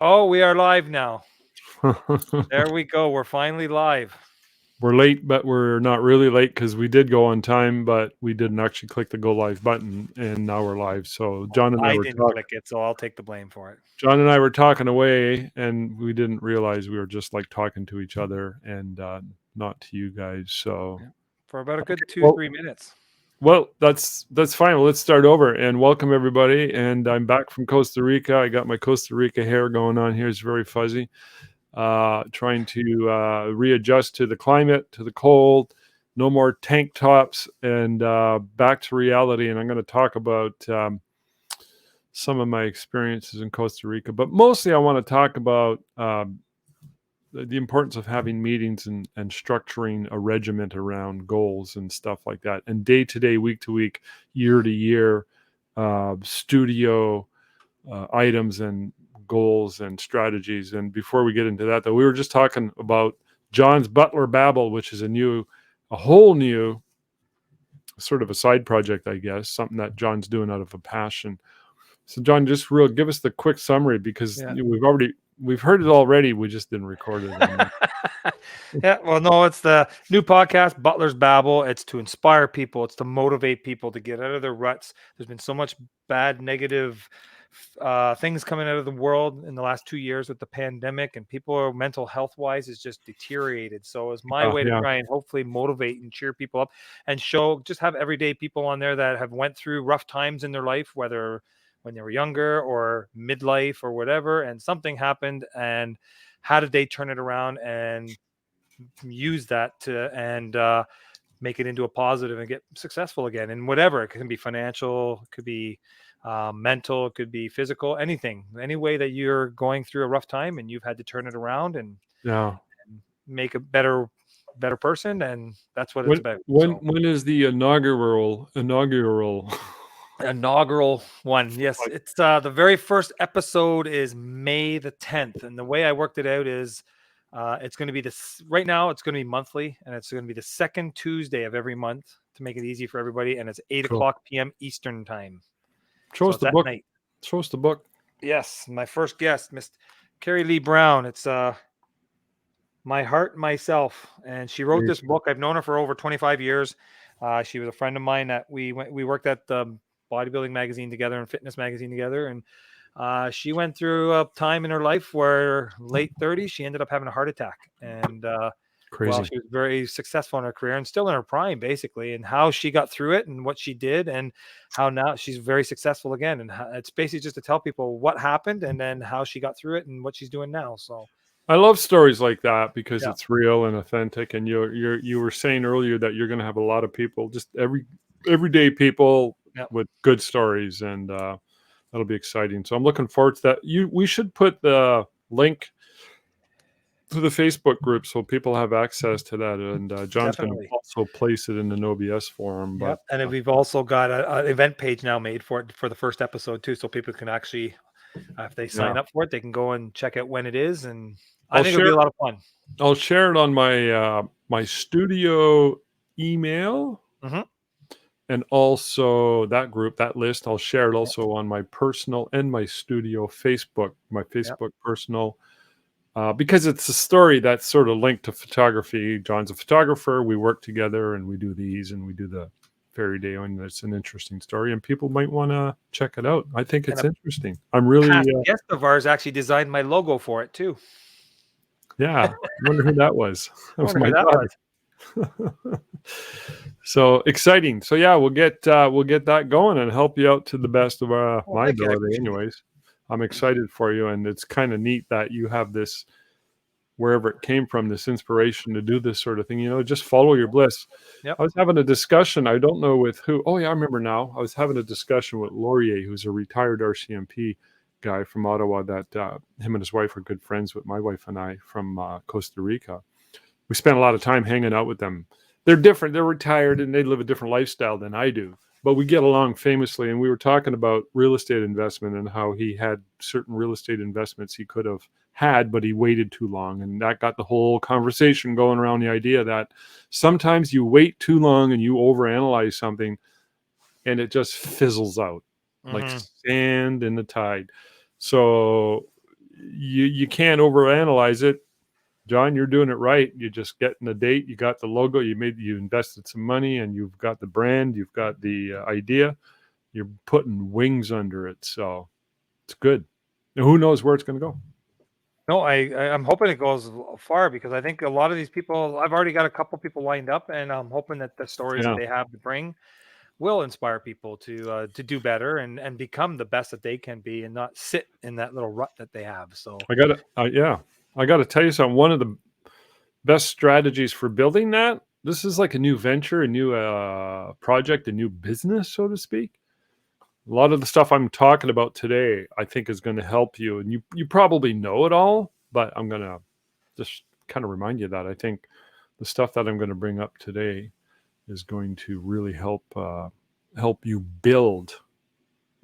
Oh, we are live now. There we go. We're finally live. We're late, but we're not really late because we did go on time, but we didn't actually click the go live button, and now we're live. So Well, John and I I were didn't talking. click it, so I'll take the blame for it. John and I were talking away, and we didn't realize we were just like talking to each other and not to you guys. So, Yeah. For about a okay, good two, well, 3 minutes. that's fine. Well, let's start over and welcome everybody. And I'm back from Costa Rica. I got my Costa Rica hair going on here. It's very fuzzy. Trying to readjust to the climate, to the cold, no more tank tops, and back to reality. And I'm going to talk about some of my experiences in Costa Rica, but mostly I want to talk about the importance of having meetings and structuring a regiment around goals and stuff like that, and day to day, week to week, year to year studio items and goals and strategies. And before we get into that, though, we were just talking about John's Butler Babble, which is a whole new sort of a side project, I guess, something that John's doing out of a passion. So, John, just give us the quick summary because Yeah. we've heard it already. We just didn't record it. Yeah. Well, no, it's the new podcast, Butler's Babble. It's to inspire people. It's to motivate people to get out of their ruts. There's been so much bad, negative things coming out of the world in the last 2 years with the pandemic, and people mental health wise is just deteriorated. So it's my way to Yeah. try and hopefully motivate and cheer people up and just have everyday people on there that have went through rough times in their life, whether when they were younger or midlife or whatever, and something happened, and how did they turn it around and use that to and make it into a positive and get successful again, and whatever. It can be financial, it could be mental, it could be physical, anything, any way that you're going through a rough time and you've had to turn it around Yeah. and make a better person, and that's what it's When about. when So when is the inaugural? inaugural one, yes, it's the very first episode is May the 10th, and the way I worked it out is it's going to be this right now. It's going to be monthly, and it's going to be the second Tuesday of every month to make it easy for everybody. And it's 8 Cool. o'clock p.m. Eastern time, Show so us it's the at book. night. Show us the book. Yes, my first guest, Miss Carrie Lee Brown. It's My Heart, Myself, and she wrote Very this book. I've known her for over 25 years. She was a friend of mine that we worked at the bodybuilding magazine together and fitness magazine together, and she went through a time in her life where late 30s she ended up having a heart attack, and well, crazy. she was very successful in her career and still in her prime, basically, and how she got through it and what she did, and how now she's very successful again. And it's basically just to tell people what happened and then how she got through it and what she's doing now. So I love stories like that because yeah, it's real and authentic. And you were saying earlier that you're going to have a lot of people, just everyday people yeah. with good stories, and that'll be exciting. So I'm looking forward to that. We should put the link to the Facebook group so people have access to that. And John's going to Definitely. also place it in the NoBS forum. Yep. But And then we've also got an event page now made for it for the first episode too, so people can actually, if they yeah, sign up for it, they can go and check out when it is, and I I'll think it'll share be a lot of fun. I'll share it on my studio email, Hmm. and also that group, that list. I'll share it also on my personal and my studio Facebook, my Yep. Facebook personal, because it's a story that's sort of linked to photography. John's a photographer. We work together and we do these and we do the fairy day, and it's an interesting story, and people might want to check it out. I think And it's a interesting. I'm really, past guest of ours actually designed my logo for it too. yeah. I wonder who that was. That I was wonder who my that was. daughter. So exciting. So yeah, we'll get that going and help you out to the best of Well, my thank you. I ability. appreciate it. Anyways, I'm excited for you, and it's kind of neat that you have this wherever it came from, this inspiration to do this sort of thing. Just follow your bliss. Yep. I was having a discussion. I don't know with who. Oh yeah, I remember now. I was having a discussion with Laurier, who's a retired RCMP guy from Ottawa. That him and his wife are good friends with my wife and I from Costa Rica. We spent a lot of time hanging out with them. They're different. They're retired and they live a different lifestyle than I do. But we get along famously. And we were talking about real estate investment and how he had certain real estate investments he could have had, but he waited too long. And that got the whole conversation going around the idea that sometimes you wait too long and you overanalyze something and it just fizzles out like Hmm. sand in the tide. So you can't overanalyze it. John, you're doing it right. You just getting the date, you got the logo, you invested some money, and you've got the brand, you've got the idea. You're putting wings under it, so it's good. And who knows where it's going to go? No, I'm hoping it goes far because I think a lot of these people. I've already got a couple people lined up, and I'm hoping that the stories that Yeah, they have to bring will inspire people to do better and become the best that they can be, and not sit in that little rut that they have. So I got to tell you something. One of the best strategies for building that. This is like a new venture, a new project, a new business, so to speak. A lot of the stuff I'm talking about today, I think, is going to help you, and you probably know it all, but I'm going to just kind of remind you that I think the stuff that I'm going to bring up today is going to really help you build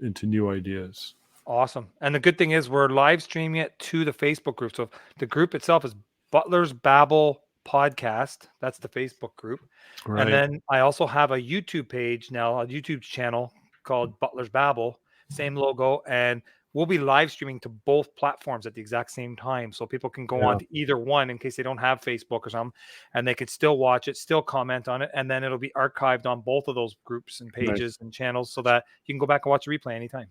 into new ideas. awesome. And the good thing is we're live streaming it to the Facebook group. So the group itself is Butler's Babble Podcast. That's the Facebook group. And Right. then I also have a YouTube page now, a YouTube channel called Butler's Babble, same logo. And we'll be live streaming to both platforms at the exact same time. So people can go on Yeah. to either one in case they don't have Facebook or something, and they could still watch it, still comment on it. And then it'll be archived on both of those groups and Nice. pages and channels so that you can go back and watch a replay anytime.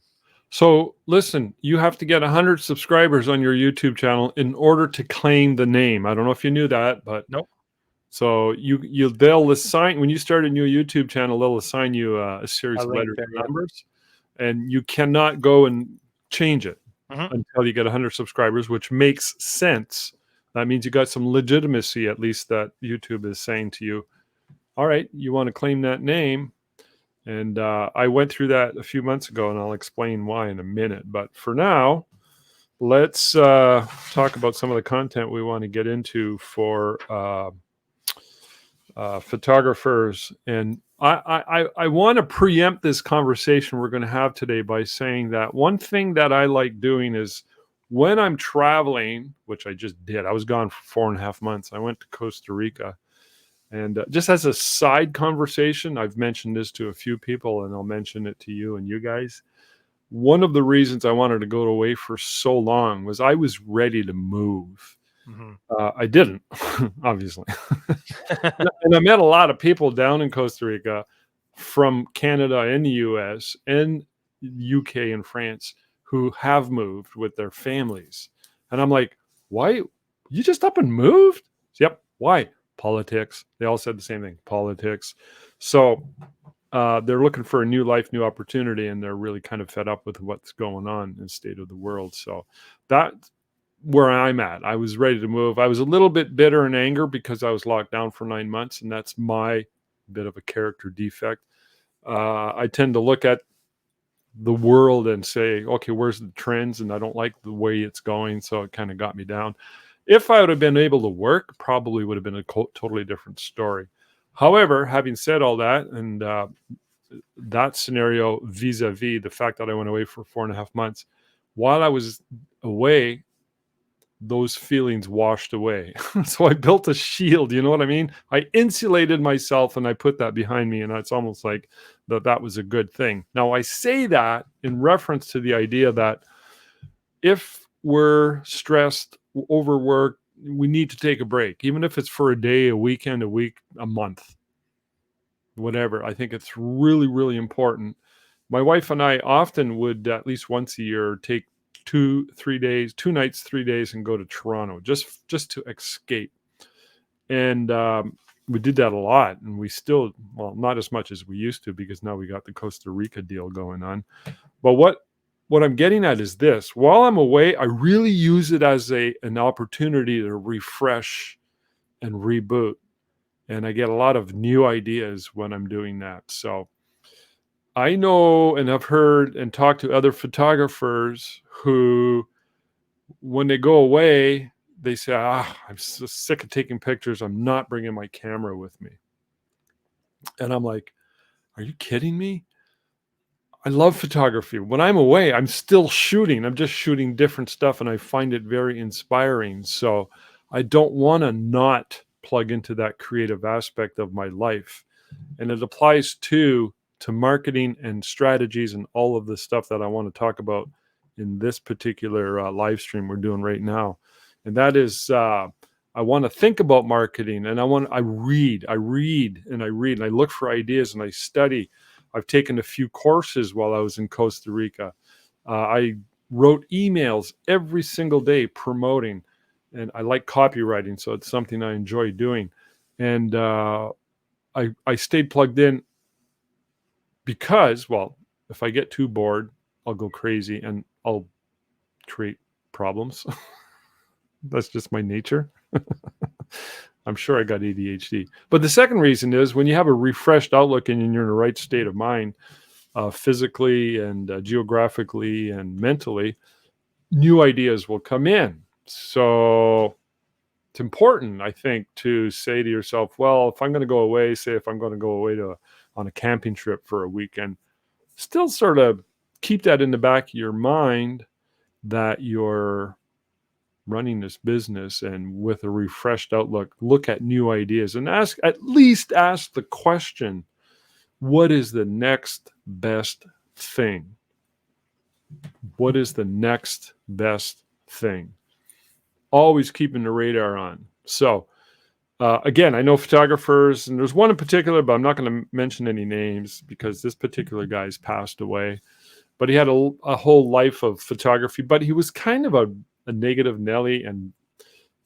So listen, you have to get 100 subscribers on your YouTube channel in order to claim the name. I don't know if you knew that, but Nope. so they'll assign when you start a new YouTube channel, they'll assign you a A series of link letters there. and Yeah. numbers, and you cannot go and change it Mhm. until you get 100 subscribers, which makes sense. That means you got some legitimacy, at least, that YouTube is saying to you, all right, you want to claim that name. And I went through that a few months ago, and I'll explain why in a minute. But for now, let's talk about some of the content we want to get into for photographers. And I want to preempt this conversation we're going to have today by saying that one thing that I like doing is when I'm traveling, which I just did, I was gone for 4.5 months. I went to Costa Rica. And just as a side conversation, I've mentioned this to a few people, and I'll mention it to you and you guys. One of the reasons I wanted to go away for so long was I was ready to move. Mhm. I didn't, obviously. And I met a lot of people down in Costa Rica from Canada and the US and UK and France who have moved with their families. And I'm like, why? You just up and moved? Yep. Why? Politics. They all said the same thing, politics. So they're looking for a new life, new opportunity, and they're really kind of fed up with what's going on in the state of the world. So that's where I'm at. I was ready to move. I was a little bit bitter and anger because I was locked down for 9 months, and that's my bit of a character defect. I tend to look at the world and say, okay, where's the trends? And I don't like the way it's going. So it kind of got me down. If I would have been able to work, probably would have been a totally different story. However, having said all that, and that scenario vis-a-vis the fact that I went away for 4.5 months, while I was away, those feelings washed away. So I built a shield, you know what I mean? I insulated myself and I put that behind me, and it's almost like that was a good thing. Now I say that in reference to the idea that if we're stressed, overworked, we need to take a break, even if it's for a day, a weekend, a week, a month, whatever. I think it's really, really important. My wife and I often would at least once a year take 2 3 days, 2 nights, 3 days, and go to Toronto just to escape. And we did that a lot, and we still, well, not as much as we used to because now we got the Costa Rica deal going on. But what I'm getting at is this: while I'm away, I really use it as an opportunity to refresh and reboot, and I get a lot of new ideas when I'm doing that. So I know and have heard and talked to other photographers who, when they go away, they say, I'm so sick of taking pictures. I'm not bringing my camera with me. And I'm like, are you kidding me? I love photography. When I'm away, I'm still shooting. I'm just shooting different stuff, and I find it very inspiring. So I don't want to not plug into that creative aspect of my life. And it applies to marketing and strategies and all of the stuff that I want to talk about in this particular live stream we're doing right now. And that is, I want to think about marketing, and I read, and I look for ideas, and I study. I've taken a few courses while I was in Costa Rica. I wrote emails every single day promoting, and I like copywriting, so it's something I enjoy doing. And I stayed plugged in because, well, if I get too bored, I'll go crazy and I'll create problems. That's just my nature. I'm sure I got ADHD. But the second reason is when you have a refreshed outlook and you're in the right state of mind, physically and geographically and mentally, new ideas will come in. So it's important, I think, to say to yourself, well, if I'm going to go away, say if I'm going to go away on a camping trip for a weekend, still sort of keep that in the back of your mind that you're running this business, and with a refreshed outlook, look at new ideas and at least ask the question, what is the next best thing? What is the next best thing? Always keeping the radar on. So again, I know photographers, and there's one in particular, but I'm not going to mention any names because this particular guy's passed away. But he had a whole life of photography, but he was kind of a negative Nelly and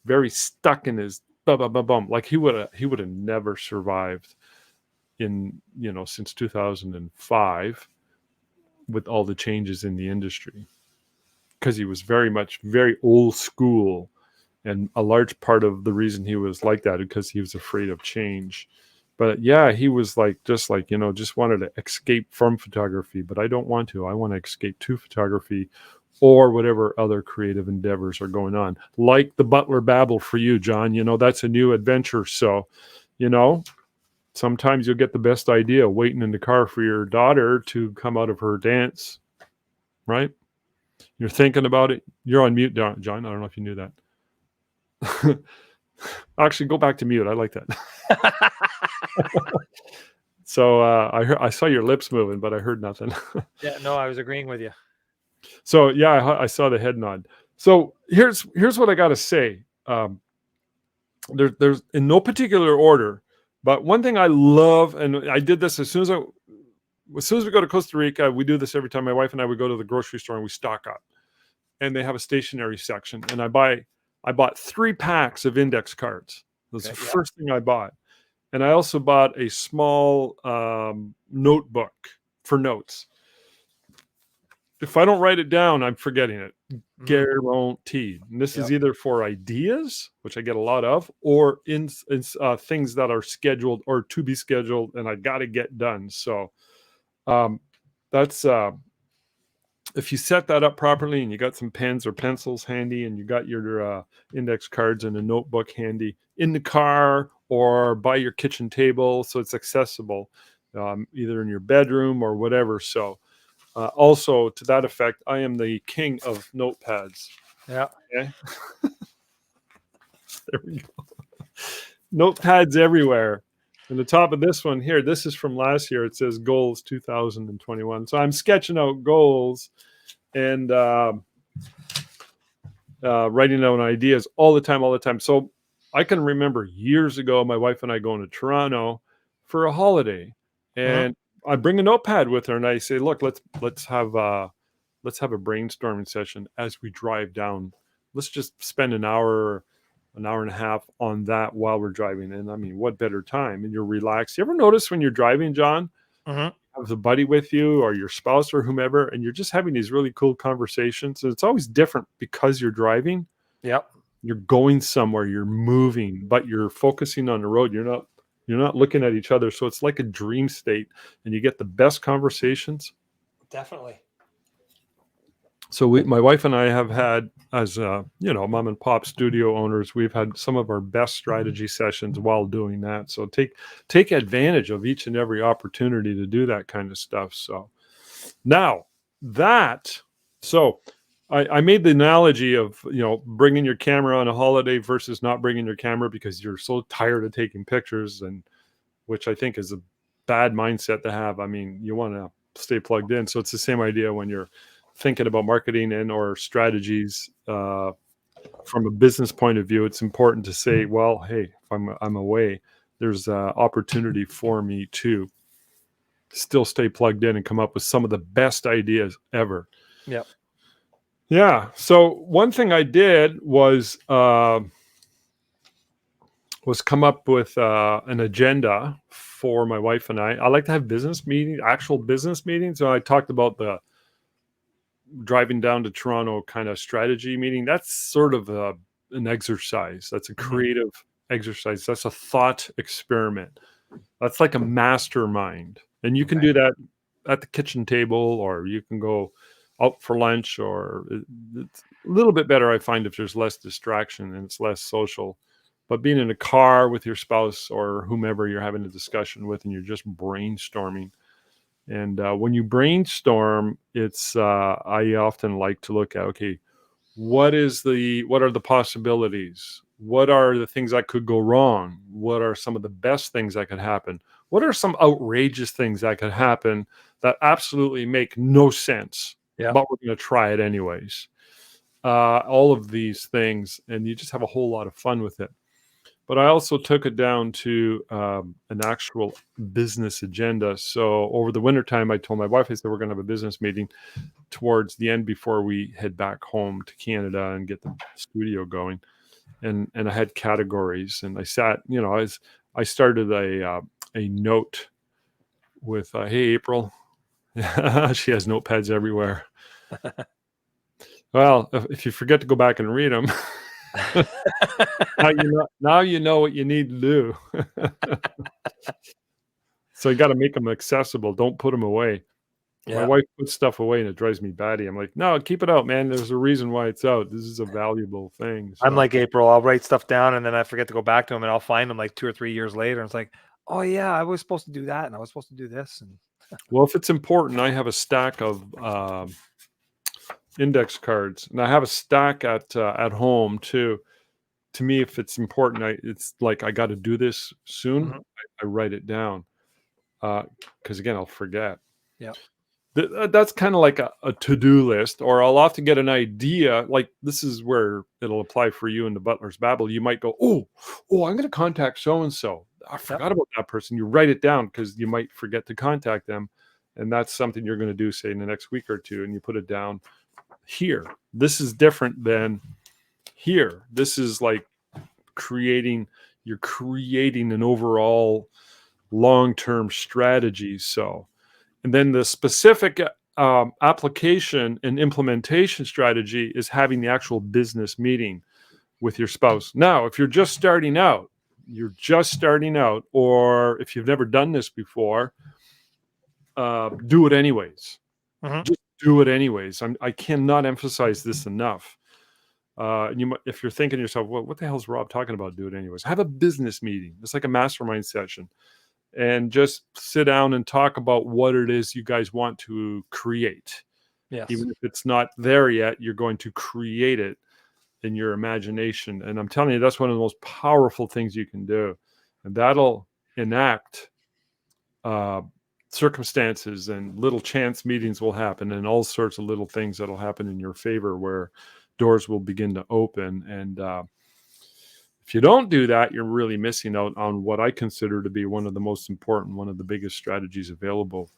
very stuck in his bum. Like he would have never survived since 2005 with all the changes in the industry, because he was very old school. And a large part of the reason he was like that is because he was afraid of change. But yeah, he was just wanted to escape from photography, but I don't want to. I want to escape to photography or whatever other creative endeavors are going on. Like the Butler Babble for you, John, that's a new adventure. So, sometimes you'll get the best idea waiting in the car for your daughter to come out of her dance, right? You're thinking about it. You're on mute, John. I don't know if you knew that. Actually, go back to mute. I like that. So I saw your lips moving, but I heard nothing. Yeah, no, I was agreeing with you. So yeah, I saw the head nod. So here's what I got to say. There's in no particular order, but one thing I love, and I did this as soon as we go to Costa Rica, we do this every time. My wife and I would go to the grocery store and we stock up, and they have a stationery section, and I bought 3 packs of index cards. That's the first thing I bought. And I also bought a small notebook for notes. If I don't write it down, I'm forgetting it. Guaranteed. And this is either for ideas, which I get a lot of, or in things that are scheduled or to be scheduled and I got to get done. So that's if you set that up properly and you got some pens or pencils handy and you got your index cards and a notebook handy in the car or by your kitchen table, so it's accessible either in your bedroom or whatever. So also to that effect, I am the king of notepads. Yeah. Okay. There we go. Notepads everywhere. And the top of this one here, this is from last year. It says goals 2021. So I'm sketching out goals and writing down ideas all the time. So I can remember years ago, my wife and I going to Toronto for a holiday, and I bring a notepad with her, and I say, "Look, let's have a brainstorming session as we drive down. Let's just spend an hour and a half on that while we're driving." And I mean, what better time? And you're relaxed. You ever notice when you're driving, John, have a buddy with you or your spouse or whomever, and you're just having these really cool conversations? And it's always different because you're driving. Yep. You're going somewhere, you're moving, but you're focusing on the road. You're not looking at each other. So it's like a dream state, and you get the best conversations. Definitely. So my wife and I have had, as mom and pop studio owners, we've had some of our best strategy sessions while doing that. So take advantage of each and every opportunity to do that kind of stuff. So now I made the analogy of, bringing your camera on a holiday versus not bringing your camera because you're so tired of taking pictures, and which I think is a bad mindset to have. I mean, you want to stay plugged in. So it's the same idea when you're thinking about marketing and or strategies from a business point of view, it's important to say, well, hey, if I'm away, there's opportunity for me to still stay plugged in and come up with some of the best ideas ever. Yeah. Yeah. So one thing I did was come up with an agenda for my wife and I. I like to have business meetings, actual business meetings. So I talked about the driving down to Toronto kind of strategy meeting. That's sort of an exercise. That's a creative exercise. That's a thought experiment. That's like a mastermind. And you can do that at the kitchen table, or you can go out for lunch, or it's a little bit better, I find, if there's less distraction and it's less social. But being in a car with your spouse or whomever you're having a discussion with, and you're just brainstorming. And when you brainstorm, it's I often like to look at, okay, what are the possibilities? What are the things that could go wrong? What are some of the best things that could happen? What are some outrageous things that could happen that absolutely make no sense, Yeah. but we're going to try it anyways? All of these things, and you just have a whole lot of fun with it. But I also took it down to an actual business agenda. So over the wintertime, I told my wife, I said, we're going to have a business meeting towards the end before we head back home to Canada and get the studio going. And I had categories, and I sat, I started a note with, hey, April. She has notepads everywhere. Well, if you forget to go back and read them, now you know what you need to do. So you got to make them accessible. Don't put them away. My wife puts stuff away and it drives me batty. I'm like, no, keep it out, man. There's a reason why it's out. This is a valuable thing. So. I'm like April. I'll write stuff down and then I forget to go back to them, and I'll find them like 2 or 3 years later. And it's like, oh yeah, I was supposed to do that, and I was supposed to do this. And well, if it's important, I have a stack of index cards, and I have a stack at home too. To me, if it's important, it's like I got to do this soon. I write it down because again, I'll forget. Yeah. That's kind of like a to-do list, or I'll often get an idea. Like this is where it'll apply for you in the Butler's Babble. You might go, oh, I'm going to contact so-and-so. I forgot about that person. You write it down because you might forget to contact them. And that's something you're going to do, say, in the next week or two, and you put it down here. This is different than here. This is like you're creating an overall long-term strategy. So, and then the specific application and implementation strategy is having the actual business meeting with your spouse. Now, if you're just starting out, or if you've never done this before, do it anyways. Just do it anyways. I cannot emphasize this enough. If you're thinking to yourself, well, what the hell is Rob talking about? Do it anyways. Have a business meeting. It's like a mastermind session. And just sit down and talk about what it is you guys want to create. yes. Even if it's not there yet, you're going to create it in your imagination. And I'm telling you, that's one of the most powerful things you can do. And that'll enact circumstances, and little chance meetings will happen, and all sorts of little things that'll happen in your favor where doors will begin to open. And if you don't do that, you're really missing out on what I consider to be one of the most important, one of the biggest strategies available.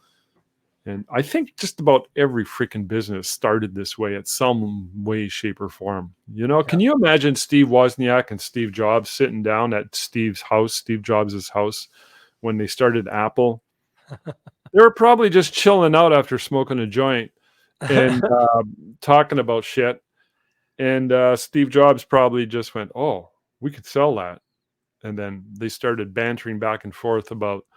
And I think just about every freaking business started this way at some way, shape, or form. Can you imagine Steve Wozniak and Steve Jobs sitting down at Steve Jobs' house, when they started Apple? They were probably just chilling out after smoking a joint and talking about shit. And Steve Jobs probably just went, oh, we could sell that. And then they started bantering back and forth about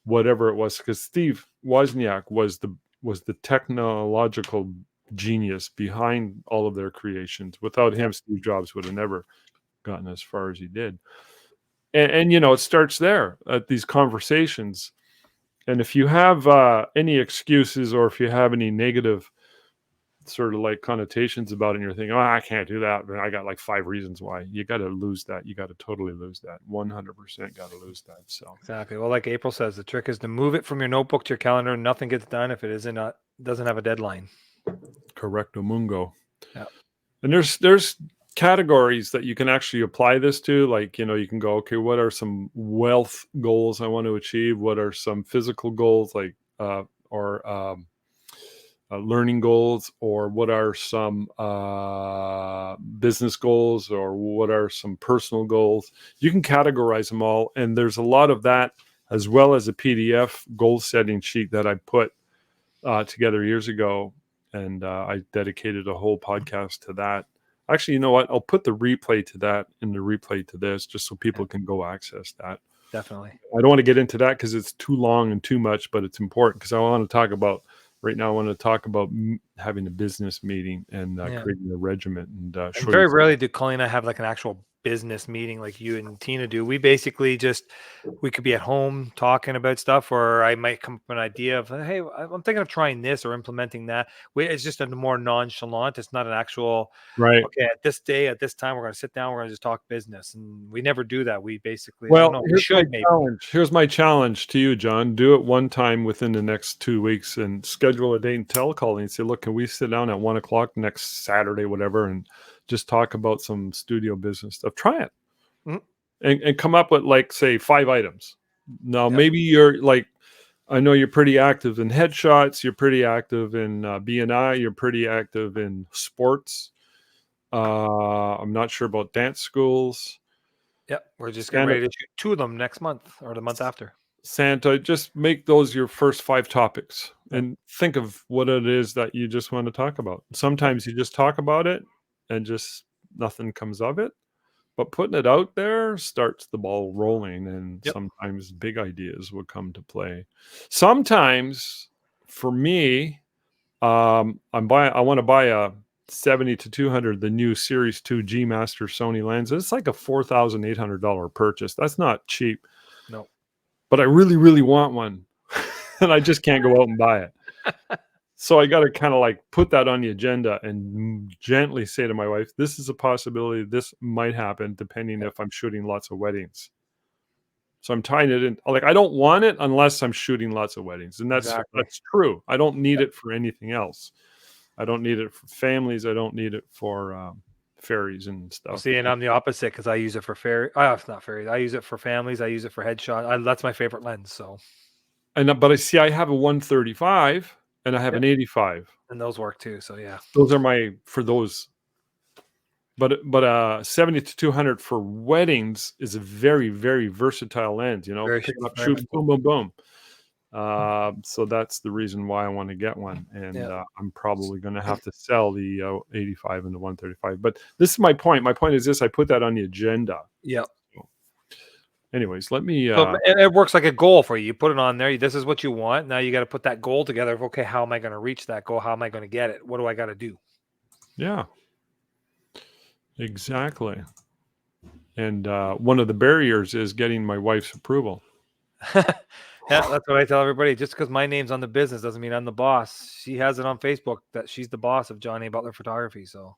whatever it was, because Steve Wozniak was the technological genius behind all of their creations. Without him, Steve Jobs would have never gotten as far as he did. And it starts there at these conversations. And if you have any excuses, or if you have any negative sort of like connotations about it, and you're thinking, oh, I can't do that, but I got like 5 reasons why, you got to lose that. You got to totally lose that. 100% got to lose that. So exactly. Well, like April says, the trick is to move it from your notebook to your calendar. Nothing gets done if it doesn't have a deadline. Correcto mungo. Yeah. And there's categories that you can actually apply this to. Like, you can go, okay, what are some wealth goals I want to achieve? What are some physical goals, like or learning goals, or what are some business goals, or what are some personal goals? You can categorize them all, and there's a lot of that, as well as a PDF goal setting sheet that I put together years ago, and I dedicated a whole podcast to that. Actually, you know what? I'll put the replay to that in the replay to this, just so people can go access that. Definitely. I don't want to get into that because it's too long and too much, but it's important because I want to talk about right now. I want to talk about having a business meeting and creating a regiment and And very rarely do Colleen and I have like an actual business meeting like you and Tina do. We basically we could be at home talking about stuff, or I might come up with an idea of, hey, I'm thinking of trying this or implementing that. It's just a more nonchalant. It's not an actual, right. Okay, at this day, at this time, we're going to sit down. We're going to just talk business, and we never do that. We basically, I don't know. We should maybe. Here's my challenge to you, John. Do it one time within the next 2 weeks and schedule a date and telecall and say, look, can we sit down at 1:00 next Saturday, whatever, and just talk about some studio business stuff? Try it. Mhm. And come up with, like, say, 5 items. Now, maybe you're like, I know you're pretty active in headshots. You're pretty active in BNI. You're pretty active in sports. I'm not sure about dance schools. Yep, we're just getting ready to shoot 2 of them next month or the month after. Santa, just make those your first 5 topics and think of what it is that you just want to talk about. Sometimes you just talk about it and just nothing comes of it, but putting it out there starts the ball rolling, and sometimes big ideas will come to play. Sometimes, for me, I want to buy a 70-200, the new Series 2 G Master Sony lens. It's like a $4,800 purchase. That's not cheap. No. But I really, really want one. And I just can't go out and buy it. So I got to kind of like put that on the agenda and gently say to my wife, this is a possibility. This might happen depending if I'm shooting lots of weddings. So I'm tying it in. Like, I don't want it unless I'm shooting lots of weddings. And that's true. I don't need it for anything else. I don't need it for families. I don't need it for fairies and stuff. Well, see, and I'm the opposite because I use it for it's not fairies. I use it for families. I use it for headshot. That's my favorite lens. So, but I have a 135 and I have an 85, and those work too. So yeah, those are for those. But 70-200 for weddings is a very, very versatile lens. Pick it up, shoot, boom, boom, boom. So that's the reason why I want to get one, and I'm probably going to have to sell the 85 and the 135. But this is my point. My point is this: I put that on the agenda. Yeah. So, anyways, let me. So it works like a goal for you. You put it on there. This is what you want. Now you got to put that goal together. Okay, how am I going to reach that goal? How am I going to get it? What do I got to do? Yeah. Exactly. And one of the barriers is getting my wife's approval. Yeah, that's what I tell everybody. Just because my name's on the business doesn't mean I'm the boss. She has it on Facebook that she's the boss of Johnny Butler Photography. So,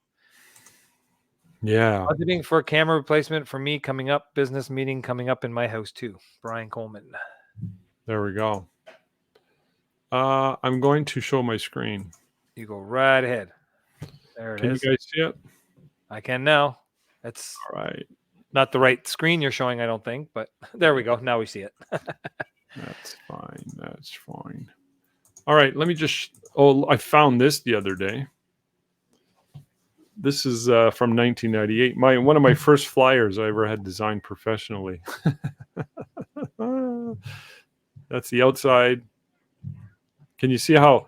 yeah, budgeting for a camera replacement for me coming up. Business meeting coming up in my house too. Brian Coleman. There we go. I'm going to show my screen. You go right ahead. There it is. Can you guys see it? I can now. It's all right. Not the right screen you're showing, I don't think, but there we go. Now we see it. That's fine. That's fine. All right. Let me just. I found this the other day. This is from 1998. One of my first flyers I ever had designed professionally. That's the outside. Can you see how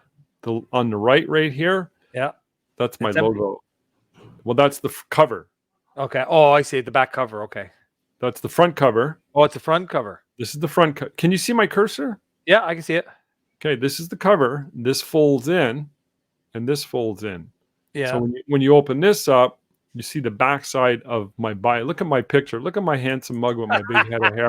on the right here? Yeah. That's my logo. Well, that's the cover. Okay. Oh, I see the back cover. Okay. That's the front cover. Oh, it's the front cover. This is the front cover. Can you see my cursor? Yeah, I can see it. Okay, this is the cover. This folds in, and this folds in. Yeah. So when you open this up, you see the backside of my bio. Look at my picture. Look at my handsome mug with my big head of hair.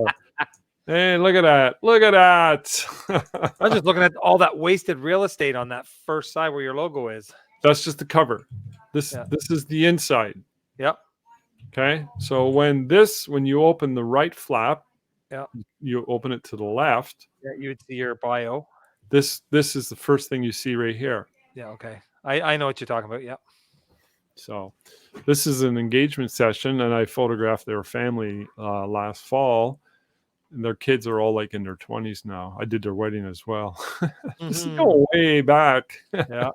Hey, look at that. Look at that. I'm just looking at all that wasted real estate on that first side where your logo is. That's just the cover. This is the inside. Yep. Okay. So when you open the right flap, you open it to the left. Yeah, you would see your bio. This is the first thing you see right here. Yeah, okay. I know what you're talking about. Yeah. So this is an engagement session, and I photographed their family last fall. And their kids are all like in their 20s now. I did their wedding as well. This is Hmm. going way back. Yeah.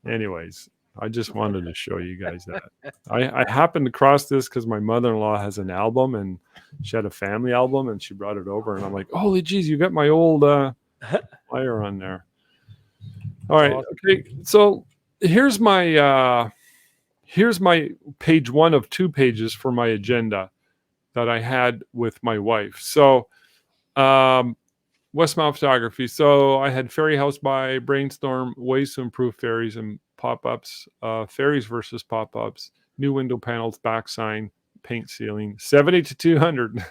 Anyways, I just wanted to show you guys that. I happened to cross this because my mother-in-law has an album, and she had a family album, and she brought it over, and I'm like, holy geez, you got my old flyer on there. All It's right, awesome. okay. So here's my page one of 2 pages for my agenda that I had with my wife. So Westmount Photography. So I had Fairy House by Brainstorm, ways to improve fairies and pop-ups, fairies versus pop-ups, new window panels, back sign, paint ceiling, 70 to 200.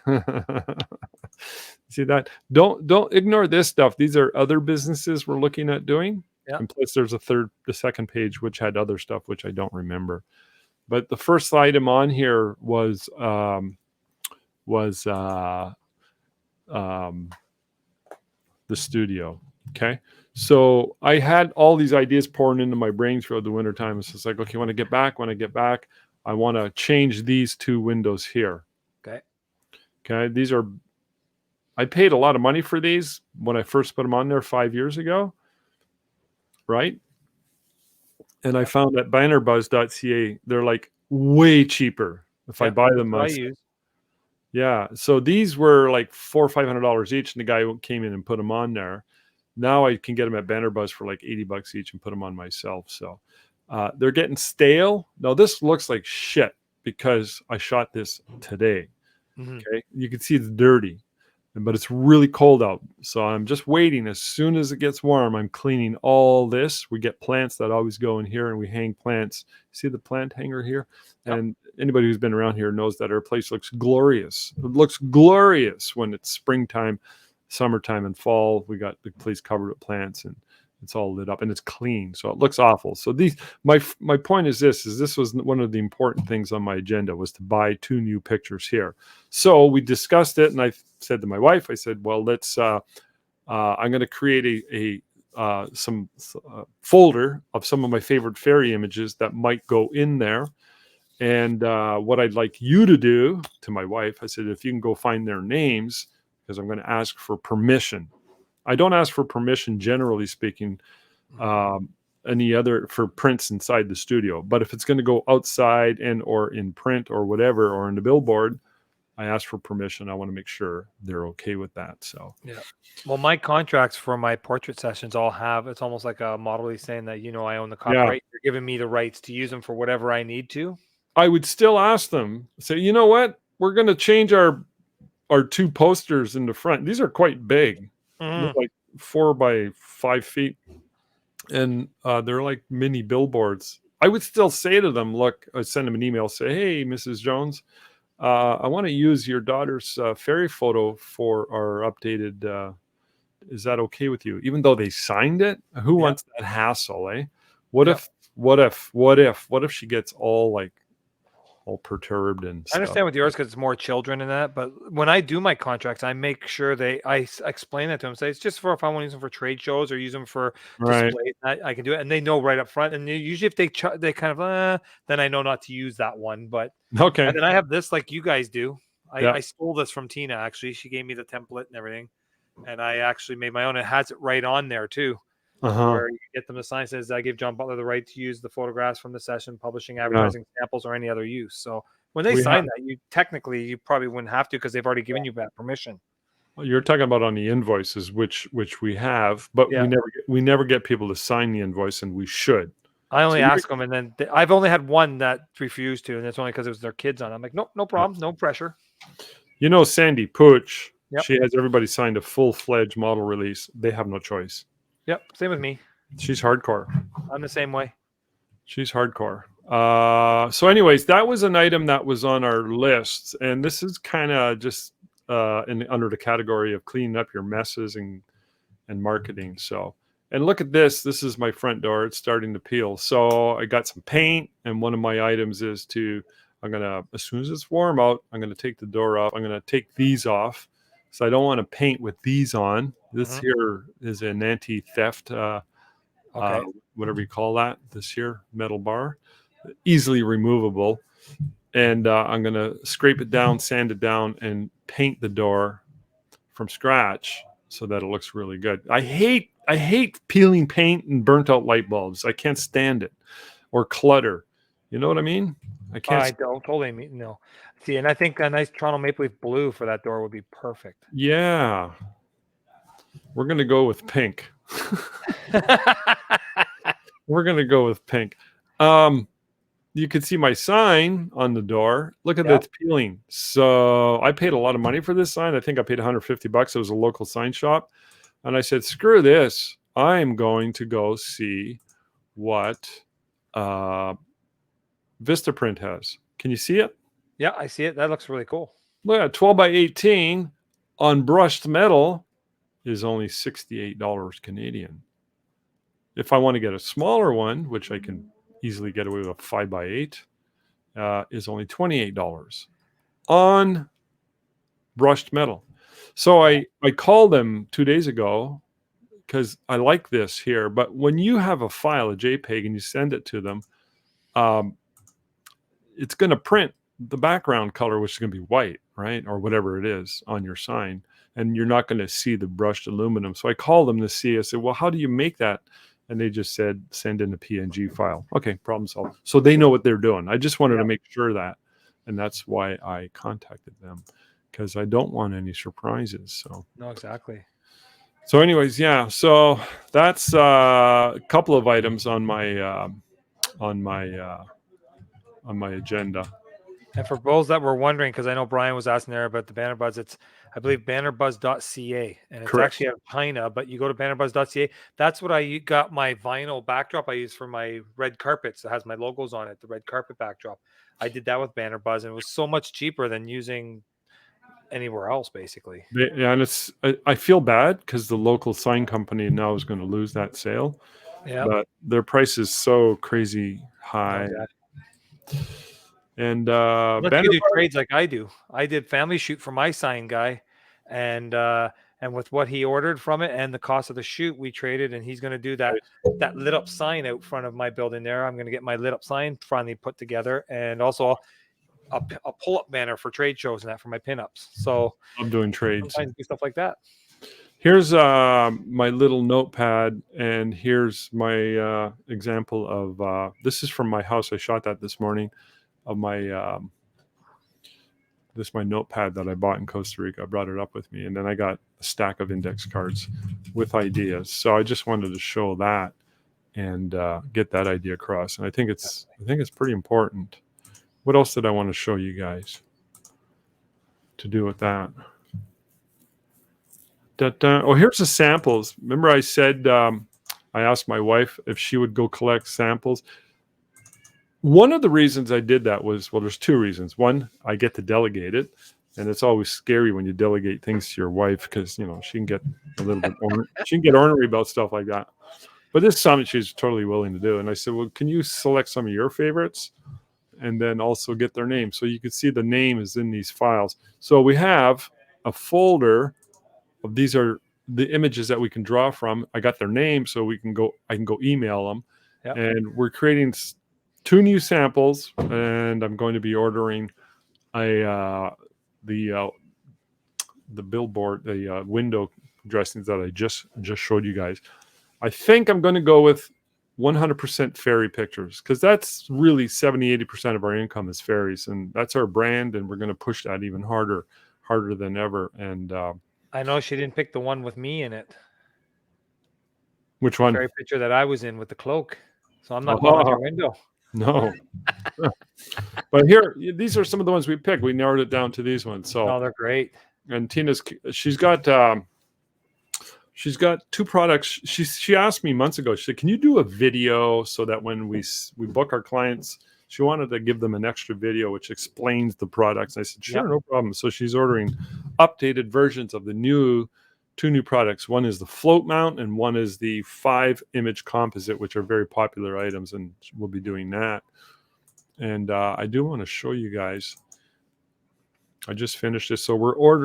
See that? Don't ignore this stuff. These are other businesses we're looking at doing. Yeah. And plus there's the second page, which had other stuff, which I don't remember. But the first item on here was the studio. Okay. So I had all these ideas pouring into my brain throughout the wintertime. It's just like, okay, when I get back, I want to change these 2 windows here. Okay. Okay. I paid a lot of money for these when I first put them on there 5 years ago. Right. And I Yep. found at bannerbuzz.ca, they're like way cheaper if I Yep. buy That's them what I myself. use. Yeah. So these were like $400 or $500 each, and the guy came in and put them on there. Now I can get them at Banner Buzz for like $80 each and put them on myself. So they're getting stale. Now this looks like shit because I shot this today. Hmm. Okay. You can see it's dirty, but it's really cold out. So I'm just waiting. As soon as it gets warm, I'm cleaning all this. We get plants that always go in here, and we hang plants. See the plant hanger here? Yep. And anybody who's been around here knows that our place looks glorious. It looks glorious when it's springtime, summertime, and fall. We got the place covered with plants, and it's all lit up, and it's clean. So it looks awful. So my point is this was one of the important things on my agenda, was to buy 2 new pictures here. So we discussed it, and I said to my wife, I said, well, let's I'm going to create a folder of some of my favorite fairy images that might go in there. And what I'd like you to do, to my wife, I said, if you can go find their names, because I'm going to ask for permission. I don't ask for permission, generally speaking, any other for prints inside the studio. But if it's going to go outside and or in print or whatever, or in the billboard, I ask for permission. I want to make sure they're okay with that. So Yeah. Well, my contracts for my portrait sessions all have, it's almost like a model lease saying that, I own the yeah, copyright. You're giving me the rights to use them for whatever I need to. I would still ask them, say, you know what, we're going to change our 2 posters in the front. These are quite big. They're Mhm. like 4 by 5 feet. And they're like mini billboards. I would still say to them, look, I send them an email, say, hey, Mrs. Jones, I want to use your daughter's fairy photo for our updated. Is that okay with you? Even though they signed it, who Yep. wants that hassle, eh? What Yep. if she gets all perturbed and I stuff? understand with yours because it's more children in that. But when I do my contracts, I make sure explain that to them. Say it's just for if I want to use them for trade shows or use them for Right. displays. I can do it, and they know right up front. And usually, if they kind of then I know not to use that one. But and Okay. then I have this like you guys do. Yeah. I stole this from Tina actually. She gave me the template and everything, and I actually made my own. It has it right on there too, Uh-huh. where you get them to sign. Says I give John Butler the right to use the photographs from the session, publishing, Yeah. advertising samples, or any other use. So when they We have sign that, you probably wouldn't have to because they've already given you that permission. You're talking about on the invoices, which we have, but Yeah, we never get people to sign the invoice, and we should. I So only ask them, and then I've only had one that refused to, and it's only because it was their kids on. I'm like, nope, no problem, no pressure. Sandy Pooch, Yep, she has everybody signed a full-fledged model release. They have no choice. yep, same with me. She's hardcore. I'm the same way. She's hardcore. So anyways, that was an item that was on our list, and this is kind of just under the category of cleaning up your messes and marketing. So, and look at this. This is my front door. It's starting to peel. So I got some paint, and one of my items is as soon as it's warm out, I'm gonna take the door off. I'm gonna take these off. So I don't want to paint with these on. This Mhm. here is an anti-theft uh, Okay. whatever you call that this here, metal bar, easily removable. And I'm going to scrape it down, sand it down, and paint the door from scratch so that it looks really good. I hate peeling paint and burnt out light bulbs. I can't stand it. Or clutter. You know what I mean? I can't. I don't totally mean no. See, and I think a nice Toronto maple leaf blue for that door would be perfect. Yeah, we're gonna go with pink. We're gonna go with pink. Um, you can see my sign on the door. Look at Yep. that peeling. So I paid a lot of money for this sign. I think I paid 150 bucks. It was a local sign shop, and I said, "Screw this! I'm going to go see what uh, Vistaprint has." Can you see it? Yeah, I see it. That looks really cool. Look at 12 by 18 on brushed metal is only $68 Canadian. If I want to get a smaller one, which I can easily get away with a 5 by 8, is only $28 on brushed metal. So I called them 2 days ago because I like this here. But when you have a file, a JPEG, and you send it to them, um, it's going to print the background color, which is going to be white, right? Or whatever it is on your sign. And you're not going to see the brushed aluminum. So I called them to see. I said, well, how do you make that? And they just said, send in a PNG file. Okay, problem solved. So they know what they're doing. I just wanted to make sure that. And that's why I contacted them, because I don't want any surprises. So No, exactly. so anyways, yeah. So that's a couple of items on my on my uh, on my agenda. And for those that were wondering, because I know Brian was asking there about the Banner Buds, it's I believe bannerbuzz.ca, and it's Correct. actually out of China, but you go to bannerbuzz.ca. That's what I got my vinyl backdrop I use for my red carpets that has my logos on it, the red carpet backdrop. I did that with Banner Buzz, and it was so much cheaper than using anywhere else, basically. Yeah, and I feel bad because the local sign company now is going to lose that sale, Yeah, but their price is so crazy no, high. exactly. And Unless you Banner do trades like I do. I did family shoot for my sign guy, and with what he ordered from it and the cost of the shoot, we traded, and he's going to do that lit up sign out front of my building there. I'm going to get my lit up sign finally put together, and also a pull up banner for trade shows and that for my pinups. So I'm doing trades. sometimes do stuff like that. Here's my little notepad, and here's my example of this is from my house. I shot that this morning of my this is my notepad that I bought in Costa Rica. I brought it up with me, and then I got a stack of index cards with ideas. So I just wanted to show that and get that idea across. And I think it's pretty important. What else did I want to show you guys to do with that? Oh, here's the samples. Remember, I said I asked my wife if she would go collect samples. One of the reasons I did that was, well, there's two reasons. One, I get to delegate it, and it's always scary when you delegate things to your wife because she can get a little bit she can get ornery about stuff like that. But this is something she's totally willing to do. And I said, well, can you select some of your favorites and then also get their name so you can see the name is in these files. So we have a folder of these are the images that we can draw from. I got their name, so I can go email them, Yeah. and we're creating 2 new samples, and I'm going to be ordering the billboard, the window dressings that I just showed you guys. I think I'm going to go with 100% fairy pictures because that's really 70-80% of our income is fairies, and that's our brand, and we're going to push that even harder than ever. And I know she didn't pick the one with me in it. which The one? fairy picture that I was in with the cloak. So I'm not going on Oh, your window. no. But here, these are some of the ones we picked. We narrowed it down to these ones. So, No, they're great. and she's got 2 products. She asked me months ago. She said, "Can you do a video so that when we book our clients?" She wanted to give them an extra video which explains the products. I said, "Sure, Yep. no problem." So she's ordering updated versions of the 2 new products. One is the float mount, and one is the 5-image composite, which are very popular items, and we'll be doing that. And I do want to show you guys. I just finished this. So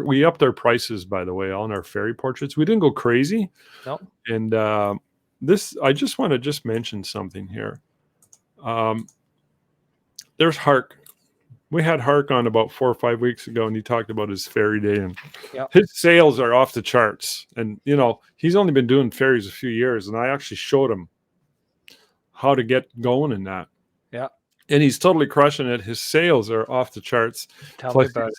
we upped our prices, by the way, on our fairy portraits. We didn't go crazy. No. And this, I just want to just mention something here. Um, there's Hark. We had Hark on about 4 or 5 weeks ago, and he talked about his ferry day, and Yep. his sales are off the charts. And he's only been doing ferries a few years, and I actually showed him how to get going in that. Yeah. And he's totally crushing it. His sales are off the charts. Tell me Plus, about it.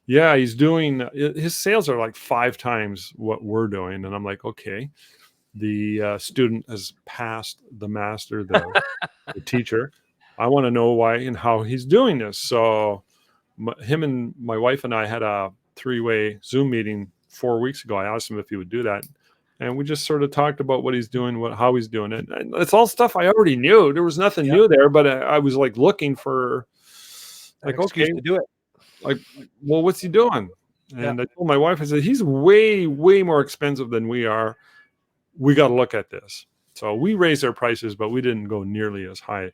yeah, he's doing his sales are like 5 times what we're doing, and I'm like, okay, the student has passed the master, the teacher. I want to know why and how he's doing this. So him and my wife and I had a 3-way Zoom meeting 4 weeks ago. I asked him if he would do that, and we just sort of talked about what he's doing, how he's doing it. And it's all stuff I already knew. There was nothing Yep. new there, but I was like looking for, An like, excuse okay, to do it. like, well, what's he doing? Yeah. And I told my wife, I said, he's way, way more expensive than we are. We got to look at this. So we raised our prices, but we didn't go nearly as high.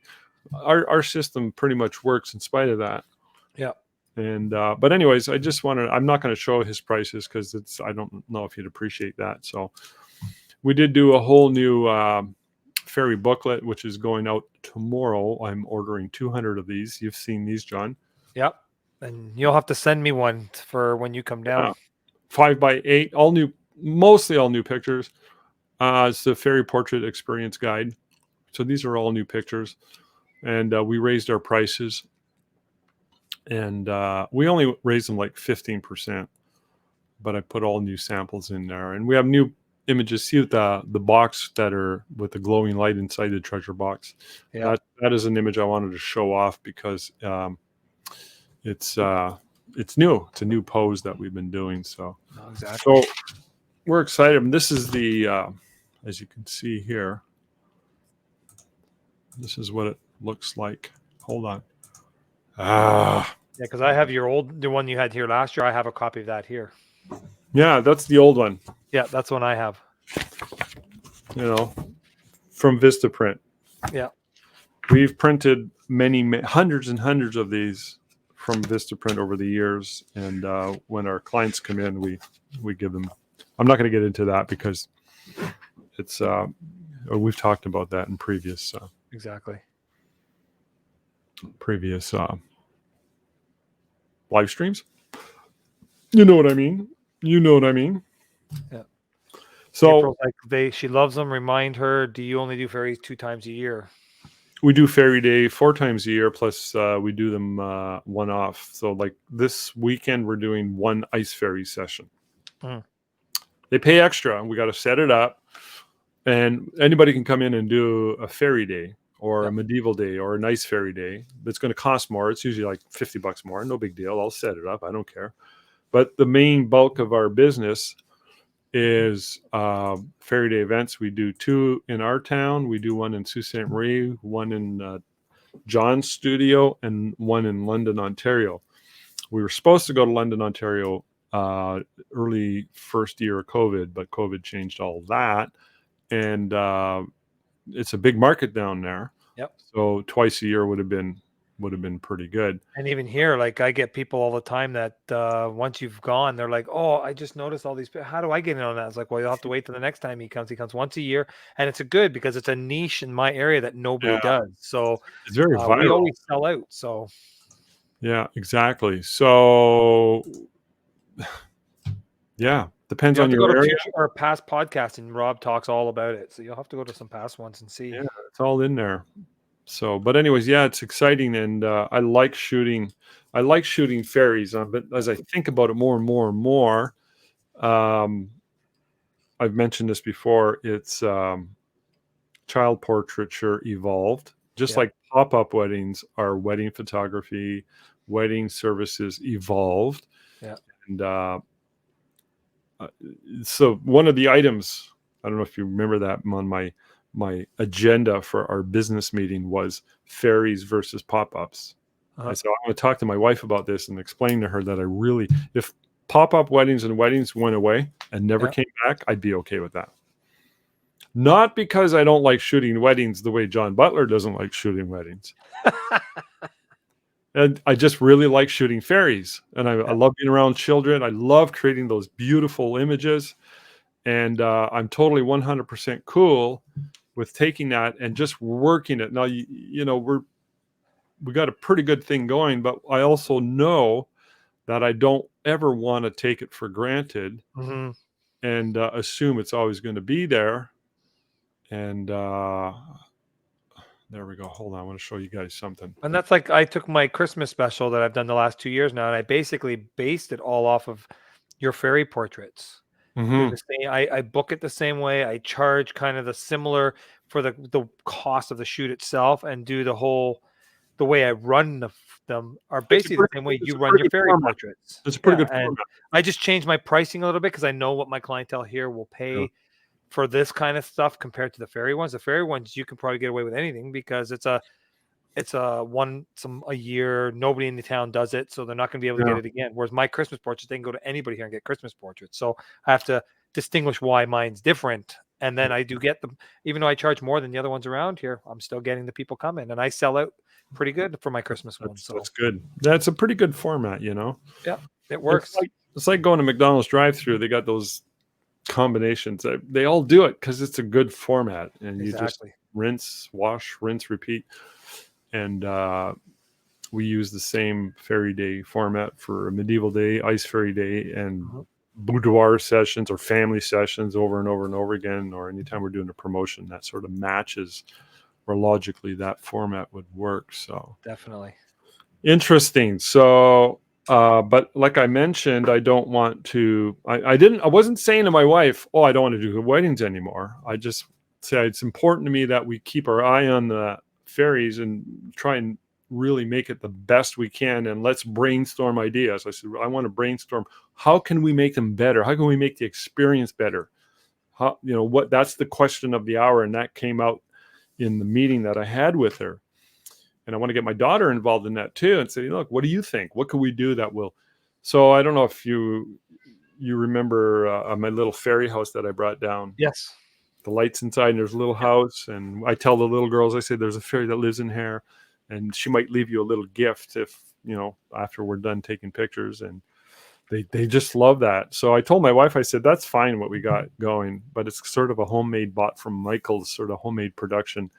Our system pretty much works in spite of that. Yeah. And but anyways, I'm not going to show his prices because I don't know if you'd appreciate that. So we did do a whole new ferry booklet, which is going out tomorrow. I'm ordering 200 of these. You've seen these, John. Yep. And you'll have to send me one for when you come down. 5x8, all new, mostly all new pictures. It's the Ferry Portrait Experience Guide. So these are all new pictures. And we raised our prices. And we only raised them like 15%. But I put all new samples in there. And we have new images. See the box that are with the glowing light inside the treasure box. Yeah. That is an image I wanted to show off because it's new. It's a new pose that we've been doing. So, Exactly. So we're excited. And this is the, as you can see here, this is what it looks like. Hold on. Yeah, because I have the one you had here last year. I have a copy of that here. Yeah, that's the old one. Yeah, that's one I have. From Vistaprint. Yeah. We've printed hundreds and hundreds of these from Vistaprint over the years. And when our clients come in, we give them. I'm not going to get into that because it's we've talked about that in previous live streams. You know what I mean? Yeah. So April's like she loves them. Remind her. Do you only do ferries 2 times a year? We do ferry day 4 times a year. Plus we do them one off. So like this weekend, we're doing one ice ferry session. They pay extra. We got to set it up, and anybody can come in and do a ferry day or a medieval day or a nice ferry day. It's going to cost more. It's usually like $50 more. No big deal. I'll set it up. I don't care. But the main bulk of our business is ferry day events. We do 2 in our town. We do one in Sault Ste. Marie, one in John's studio, and one in London, Ontario. We were supposed to go to London, Ontario early first year of COVID, but COVID changed all that. And it's a big market down there. Yep. So twice a year would have been pretty good. And even here, like I get people all the time that once you've gone, they're like, "Oh, I just noticed all these. How do I get in on that?" It's like, well, you'll have to wait till the next time he comes. He comes once a year, and it's a good because it's a niche in my area that nobody does. So it's very viral. We always sell out. So yeah, exactly. So yeah, depends on your area. Our past podcast, and Rob talks all about it. So you'll have to go to some past ones and see. Yeah, it's all in there. So, but anyways, yeah, it's exciting, and I like shooting. I like shooting ferries. But as I think about it more and more and more, I've mentioned this before. It's child portraiture evolved, just like pop-up weddings are wedding photography. Wedding services evolved. Yeah, and so one of the items, I don't know if you remember that on my agenda for our business meeting was ferries versus pop-ups. I said, I'm going to talk to my wife about this and explain to her that if pop-up weddings and weddings went away and never came back, I'd be okay with that. Not because I don't like shooting weddings the way John Butler doesn't like shooting weddings. And I just really like shooting ferries. And I love being around children. I love creating those beautiful images. And I'm totally 100% cool with taking that and just working it. Now, you know, we got a pretty good thing going, but I also know that I don't ever want to take it for granted Hmm. and assume it's always going to be there. And there we go. Hold on. I want to show you guys something. And that's like I took my Christmas special that I've done the last 2 years now, and I basically based it all off of your fairy portraits. Do Mm-hmm. the same. I book it the same way. I charge kind of the similar for the cost of the shoot itself, and do the way I run them are basically the same way you It's a run your pretty good fairy format. portraits. It's a pretty Yeah, good and format. I just changed my pricing a little bit because I know what my clientele here will Yeah. pay for this kind of stuff compared to the fairy ones. The fairy ones you can probably get away with anything because it's a a year. Nobody in the town does it, so they're not going to be able to Yeah. get it again. Whereas my Christmas portraits, they can go to anybody here and get Christmas portraits. So I have to distinguish why mine's different. And then I do get them, even though I charge more than the other ones around here. I'm still getting the people coming, and I sell out pretty good for my Christmas ones. So That's good. That's a pretty good format, you know. yeah, it It's works like it's like going to McDonald's drive-through. They got those combinations. They all do it because it's a good format, and you just exactly. rinse, wash, rinse, repeat. And we use the same fairy day format for a medieval day, ice fairy day, and Mhm. boudoir sessions or family sessions over and over and over again, or anytime we're doing a promotion that sort of matches where logically that format would work. So Definitely. interesting. So, but like I mentioned, I don't want to. I wasn't saying to my wife, "Oh, I don't want to do weddings anymore." I just say it's important to me that we keep our eye on the fairies and try and really make it the best we can. And let's brainstorm ideas. I said, I want to brainstorm. How can we make them better? How can we make the experience better? How, you know, what? That's the question of the hour, and that came out in the meeting that I had with her. And I want to get my daughter involved in that too and say, look, what do you think? What can we do that will? So I don't know if you remember my little fairy house that I brought down. Yes. The lights inside, and there's a little Yep. house, and I tell the little girls, I say, there's a fairy that lives in here, and she might leave you a little gift if you know after we're done taking pictures, and they just love that. So I told my wife, I said, that's fine what we got going, but it's sort of a homemade bought from Michael's sort of homemade production.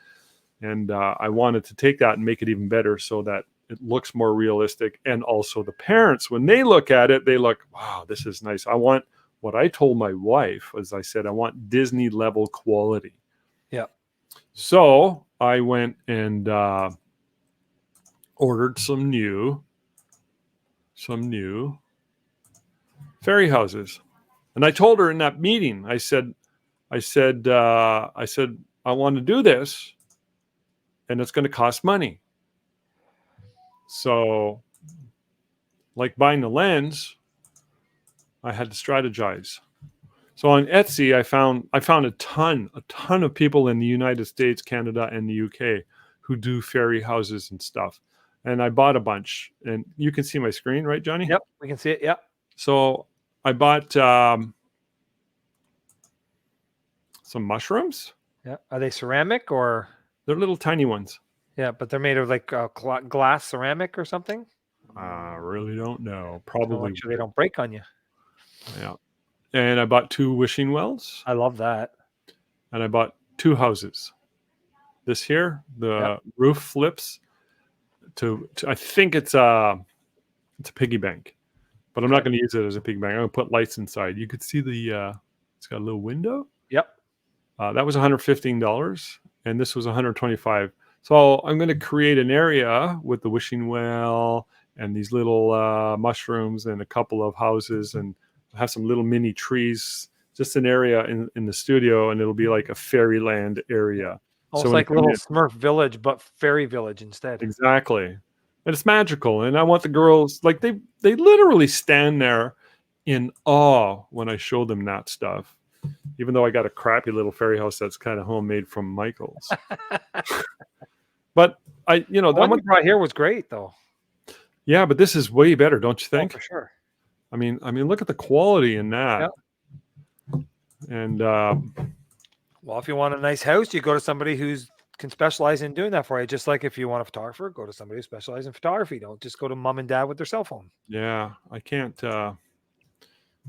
And I wanted to take that and make it even better so that it looks more realistic. And also the parents, when they look at it, they look, wow, this is nice. I want what I told my wife, as I said, I want Disney level quality. Yeah. So I went and ordered some new fairy houses. And I told her in that meeting, I want to do this, and it's going to cost money. So, like buying the lens, I had to strategize. So on Etsy, I found a ton of people in the United States, Canada, and the UK who do fairy houses and stuff. And I bought a bunch, and you can see my screen, right, Johnny? Yep. We can see it. Yep. So I bought some mushrooms. Yeah. Are they ceramic or? They're little tiny ones. Yeah, but they're made of like glass ceramic or something. I really don't know. So make Probably, sure they don't break on you. yeah. And I bought 2 wishing wells, I love that. and I bought 2 houses. This here, Yep. the roof flips to I think it's a piggy bank, but I'm not Okay. going to use it as a piggy bank. I'm going to put lights inside. You could see it's got a little window. Yep. That was $115, and this was $125. So I'm going to create an area with the wishing well and these little mushrooms and a couple of houses, and have some little mini trees. Just an area in the studio, and it'll be like a fairyland area. So Almost when you like come little in, Smurf village, but fairy village instead. exactly, and it's magical. And I want the girls, like, they literally stand there in awe when I show them that stuff. Even though I got a crappy little fairy house that's kind of homemade from Michael's, but The I one you want, brought here was great, though. yeah, but this is way better, don't you Oh, think? for sure. I mean, look at the quality in that, Yep. and Well, if you want a nice house, you go to somebody who's can specialize in doing that for you. Just like if you want a photographer, go to somebody who specializes in photography. Don't just go to mom and dad with their cell phone. yeah, I can't.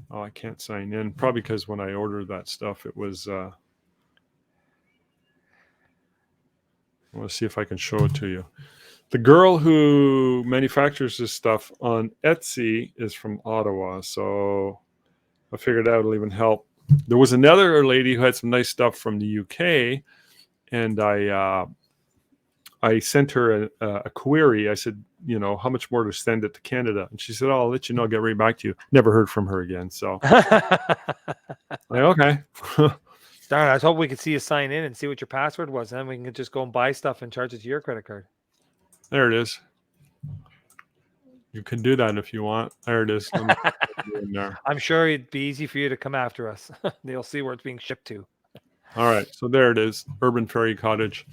Oh, I can't sign in. Probably because when I ordered that stuff, it was. I want to see if I can show it to you. The girl who manufactures this stuff on Etsy is from Ottawa, so I figured that would even help. There was another lady who had some nice stuff from the UK, and I sent her a query. I said, how much more to send it to Canada? And she said, oh, I'll let you know. I'll get right back to you. Never heard from her again. So, okay. Darn, I was hoping we could see you sign in and see what your password was. And then we can just go and buy stuff and charge it to your credit card. There it is. You can do that if you want. There it is. Let me put it in there. I'm sure it'd be easy for you to come after us. They'll see where it's being shipped to. All right. So there it is. Urban Fairy Cottage.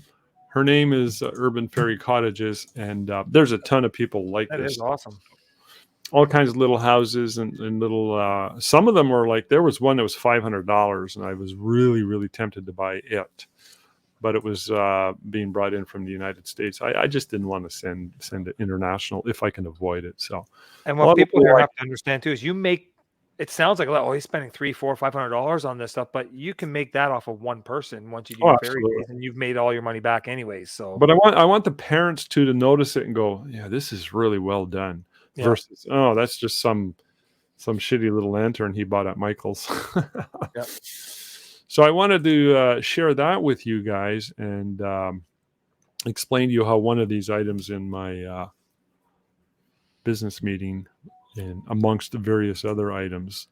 Her name is Urban Fairy Cottages. And there's a ton of people like That this. is awesome. All kinds of little houses and little, some of them were like, there was one that was $500 and I was really, really tempted to buy it, but it was being brought in from the United States. I just didn't want to send it international if I can avoid it. So, and what people here have to understand too is it sounds like, oh, he's spending $300, $400, $500 on this stuff, but you can make that off of one person once you do your fairy days, and you've made all your money back anyways. So, but I want the parents to notice it and go, yeah, this is really well done. Yeah. Versus, oh, that's just some shitty little lantern he bought at Michael's. Yeah. So I wanted to share that with you guys and explain to you how one of these items in my business meeting, and amongst the various other items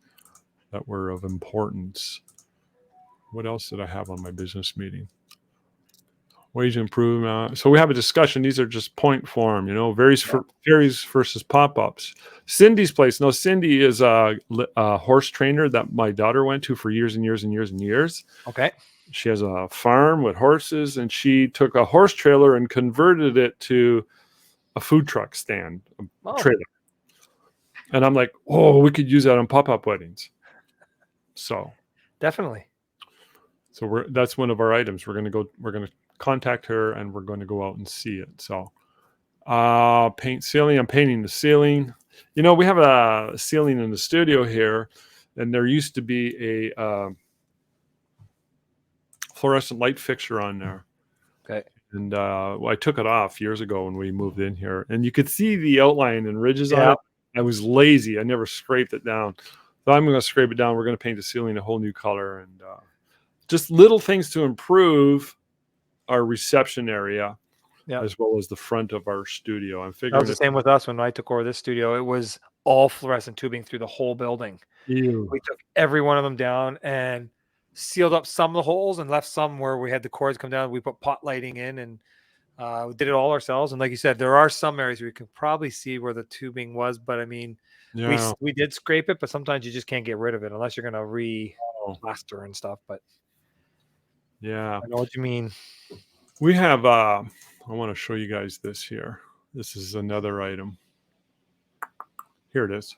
that were of importance. What else did I have on my business meeting? Ways to improve. So we have a discussion. These are just point form, fairies versus pop-ups. Cindy's place. No, Cindy is a horse trainer that my daughter went to for years and years and years and years. Okay. She has a farm with horses, and she took a horse trailer and converted it to a food truck stand, trailer. And I'm like, oh, we could use that on pop-up weddings. So definitely. So that's one of our items. We're going to contact her and we're going to go out and see it. So paint ceiling. I'm painting the ceiling. We have a ceiling in the studio here, and there used to be a fluorescent light fixture on there. Okay. And I took it off years ago when we moved in here, and you could see the outline and ridges on it. I was lazy. I never scraped it down. So I'm going to scrape it down. We're going to paint the ceiling a whole new color, and just little things to improve our reception area, as well as the front of our studio. I'm figuring that was the same with us when I took over this studio. It was all fluorescent tubing through the whole building. Ew. We took every one of them down and sealed up some of the holes and left some where we had the cords come down. We put pot lighting in, and we did it all ourselves. And like you said, there are some areas where you can probably see where the tubing was, but I mean, we did scrape it, but sometimes you just can't get rid of it unless you're going to re-plaster and stuff. But yeah, I know what you mean. We have, I want to show you guys this here. This is another item. Here it is.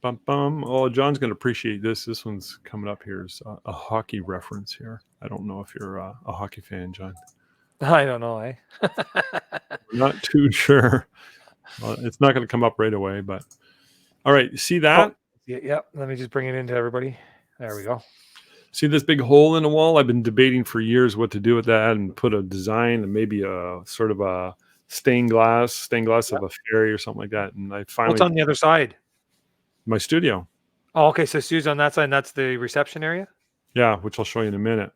Bum, bum. Oh, John's going to appreciate this. This one's coming up here. Is a hockey reference here. I don't know if you're a hockey fan, John. I don't know, eh? Not too sure. Well, it's not going to come up right away, but all right. See that? Oh, yeah. Let me just bring it into everybody. There we go. See this big hole in the wall? I've been debating for years what to do with that, and put a design and maybe a sort of a stained glass of a fairy or something like that. And I finally. What's on the other side? My studio. Oh, okay. So Sue's on that side, and that's the reception area? Yeah, which I'll show you in a minute.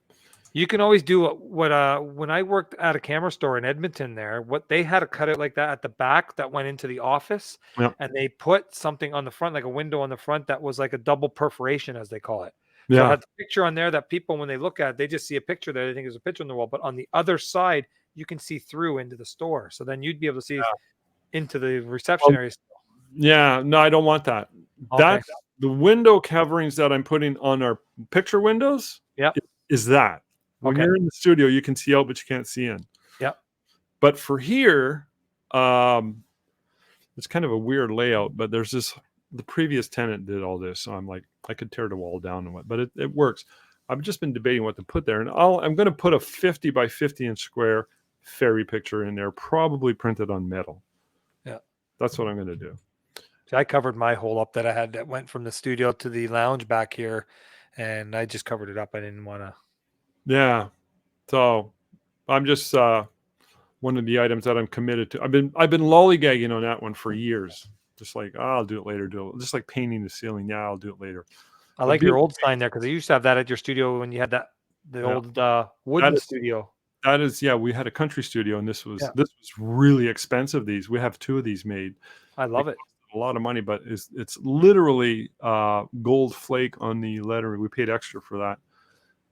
You can always do what when I worked at a camera store in Edmonton there, what they had to cut it like that at the back that went into the office. Yep. And they put something on the front, like a window on the front that was like a double perforation, as they call it. Yeah. So it had the picture on there that people, when they look at it, they just see a picture there. They think there's a picture on the wall. But on the other side, you can see through into the store. So then you'd be able to see into the reception area. Yeah. No, I don't want that. Okay. That's the window coverings that I'm putting on our picture windows. Yeah. Is that. When you're in the studio, you can see out, but you can't see in. Yeah. But for here, it's kind of a weird layout, but there's this, the previous tenant did all this. So I'm like, I could tear the wall down and what, but it works. I've just been debating what to put there. And I'm going to put a 50 by 50 inch square fairy picture in there, probably printed on metal. Yeah. That's what I'm going to do. See, I covered my hole up that I had that went from the studio to the lounge back here, and I just covered it up. I didn't want to. Yeah. So I'm just one of the items that I'm committed to. I've been lollygagging on that one for years. Just like, oh, I'll do it later. Do it. Just like painting the ceiling. Yeah, I'll do it later. I But like your old sign there because I used to have that at your studio when you had the yeah, old that wooden is studio. that is yeah. We had a country studio, and Yeah, this was really expensive. These we have 2 of these made. I They love it. cost a lot of money, but it's literally gold flake on the lettering. We paid extra for that,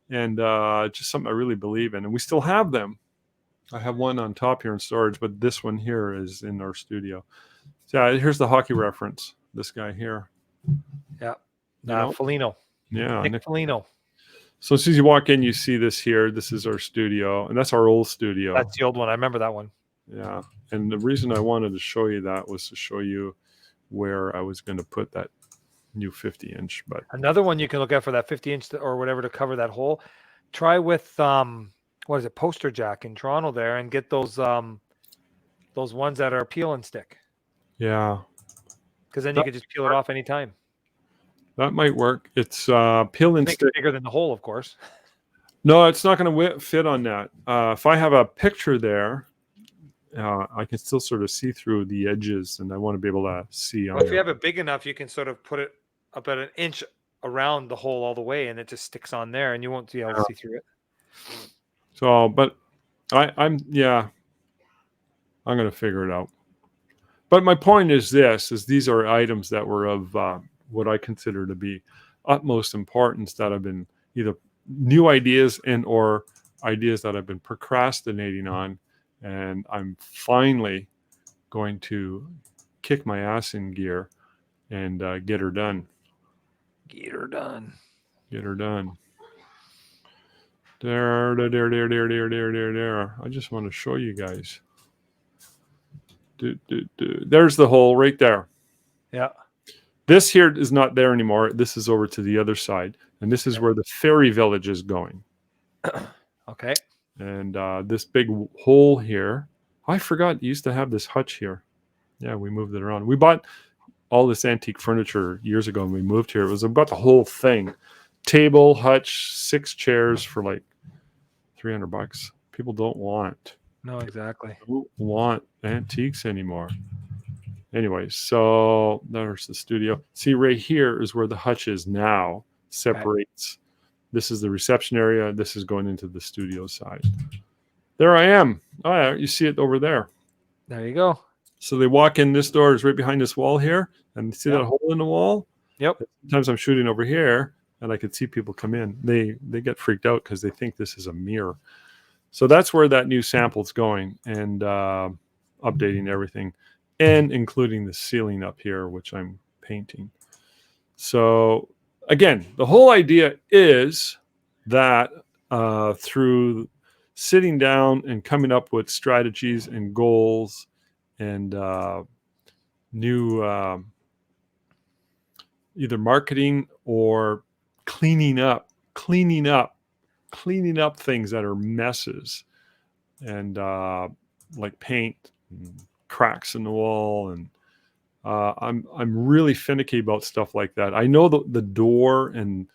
and just something I really believe in. And we still have them. I have one on top here in storage, but this one here is in our studio. So yeah, here's the hockey reference. This guy here, Yeah, you know, Foligno, yeah. Nick Foligno. So as soon as you walk in, you see this here. This is our studio, and that's our old studio. That's the old one. I remember that one. Yeah, and the reason I wanted to show you that was to show you where I was going to put that new 50-inch. But Another one you can look at for that 50-inch or whatever to cover that hole. Try with what is it, poster jack in Toronto there, and get those ones that are peel and stick, yeah, because then you that, can just peel it off anytime. that might work. It's peel and Make it stick. bigger than the hole, of course. No, it's not going to fit on that. If I have a picture there, I can still sort of see through the edges, and I want to be able to see on Well, if you there. have it big enough, you can sort of put it about an inch around the hole all the way, and it just sticks on there, and you won't be able to see through it. So, but I'm going to figure it out. But my point is these are items that were of what I consider to be utmost importance that have been either new ideas and or ideas that I've been procrastinating on, and I'm finally going to kick my ass in gear and get her done. Get her done. Get her done. There. I just want to show you guys. There's the hole right there. Yeah. This here is not there anymore. This is over to the other side. And this is where the ferry village is going. Okay. And this big hole here. I forgot you used to have this hutch here. Yeah, we moved it around. We bought all this antique furniture years ago when we moved here. It was about the whole thing. Table, hutch, 6 chairs for like $300. People don't want. No, exactly. Don't want antiques anymore. Anyway, so there's the studio. See, right here is where the hutch is now. Separates. Okay. This is the reception area. This is going into the studio side. There I am. Oh, yeah, you see it over there. There you go. So they walk in. This door is right behind this wall here. And see that hole in the wall? Yep. Sometimes I'm shooting over here, and I could see people come in. They get freaked out because they think this is a mirror. So that's where that new sample's going, and updating everything, and including the ceiling up here, which I'm painting. So again, the whole idea is that through sitting down and coming up with strategies and goals and new either marketing or cleaning up things that are messes, and like paint and cracks in the wall, and I'm really finicky about stuff like that. I know the door and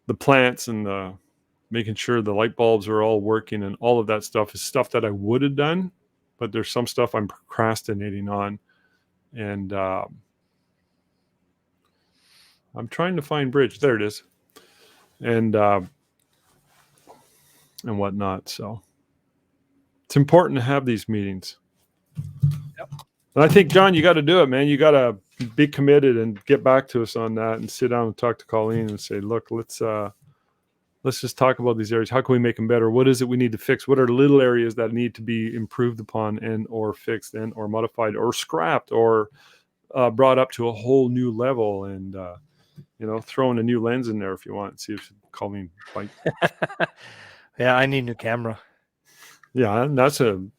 the plants and the making sure the light bulbs are all working and all of that stuff is stuff that I would have done, but there's some stuff I'm procrastinating on, and I'm trying to find bridge. There it is, and whatnot. So it's important to have these meetings. Yep. And I think, John, you got to do it, man. You got to be committed and get back to us on that, and sit down and talk to Colleen and say, look, let's just talk about these areas. How can we make them better? What is it we need to fix? What are the little areas that need to be improved upon and or fixed and or modified or scrapped or brought up to a whole new level? And throw in a new lens in there if you want. See if Colleen bite. Yeah, I need a new camera. Yeah, and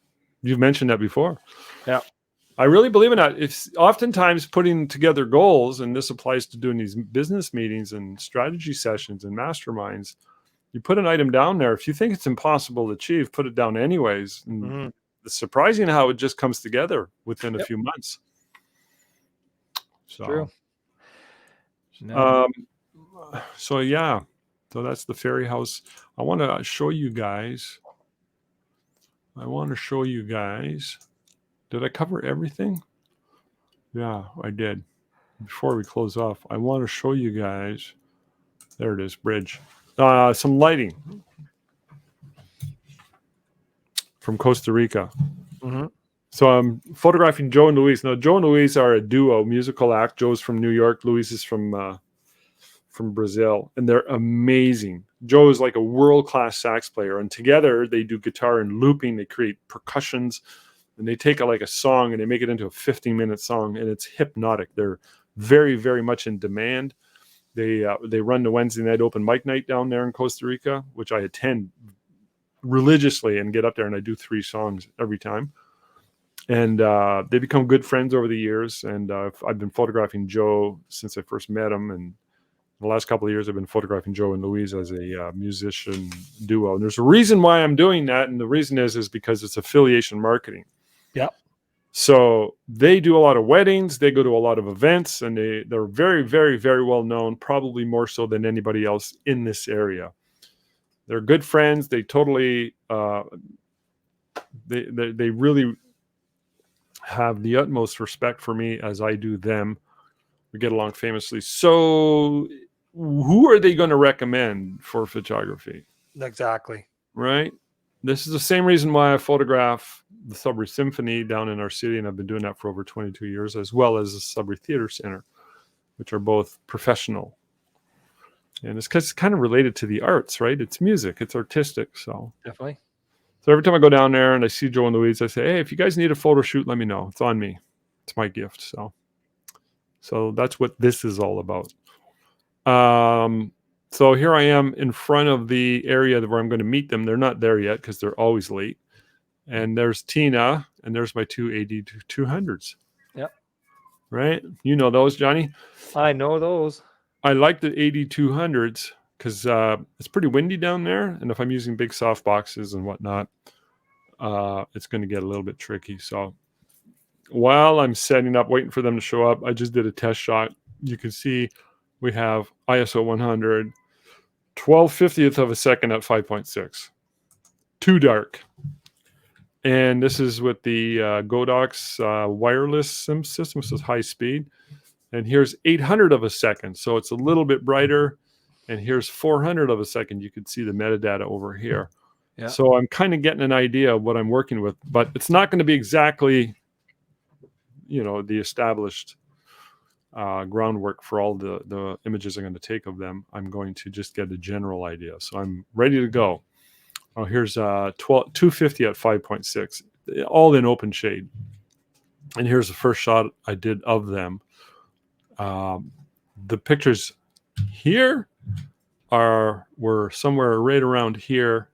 you've mentioned that before. Yeah. I really believe in that. It's oftentimes putting together goals, and this applies to doing these business meetings and strategy sessions and masterminds. You put an item down there. If you think it's impossible to achieve, put it down anyways. And it's surprising how it just comes together within a few months. True. So, No. um, so yeah, so that's the Fairy House. I want to show you guys. Did I cover everything? Yeah, I did. Before we close off, I want to show you guys. There it is, bridge. Some lighting from Costa Rica. Mm-hmm. So I'm photographing Joe and Luis. Now, Joe and Luis are a duo, musical act. Joe's from New York. Luis is from Brazil, and they're amazing. Joe is like a world-class sax player, and together they do guitar and looping. They create percussions, and they take like a song and they make it into a 15-minute song, and it's hypnotic. They're very, very much in demand. They run the Wednesday night open mic night down there in Costa Rica, which I attend religiously and get up there, and I do 3 songs every time. And they become good friends over the years. And I've been photographing Joe since I first met him. And the last couple of years, I've been photographing Joe and Louise as a musician duo. And there's a reason why I'm doing that. And the reason is because it's affiliation marketing. Yeah. So they do a lot of weddings. They go to a lot of events. And they're very, very, very well known, probably more so than anybody else in this area. They're good friends. They totally, they really have the utmost respect for me as I do them. We get along famously. So who are they going to recommend for photography? Exactly. Right? This is the same reason why I photograph the Sudbury Symphony down in our city, and I've been doing that for over 22 years, as well as the Sudbury Theater Center, which are both professional. And it's because it's kind of related to the arts, right? It's music, it's artistic. So Definitely. So every time I go down there and I see Joe and Louise, I say, hey, if you guys need a photo shoot, let me know. It's on me. It's my gift. So that's what this is all about. So here I am in front of the area where I'm going to meet them. They're not there yet because they're always late. And there's Tina, and there's my 2 AD200s. Yep. Right? You know those, Johnny? I know those. I like the AD200s because it's pretty windy down there. And if I'm using big soft boxes and whatnot, it's going to get a little bit tricky. So while I'm setting up, waiting for them to show up, I just did a test shot. You can see we have ISO 100, 12/50th of a second at 5.6. Too dark. And this is with the Godox wireless SIM system. So it's high speed. And here's 800 of a second. So it's a little bit brighter. And here's 400 of a second. You can see the metadata over here. Yeah. So I'm kind of getting an idea of what I'm working with. But it's not going to be exactly, the established groundwork for all the images I'm going to take of them. I'm going to just get a general idea. So I'm ready to go. Oh, here's 250 at 5.6, all in open shade. And here's the first shot I did of them. The pictures here were somewhere right around here,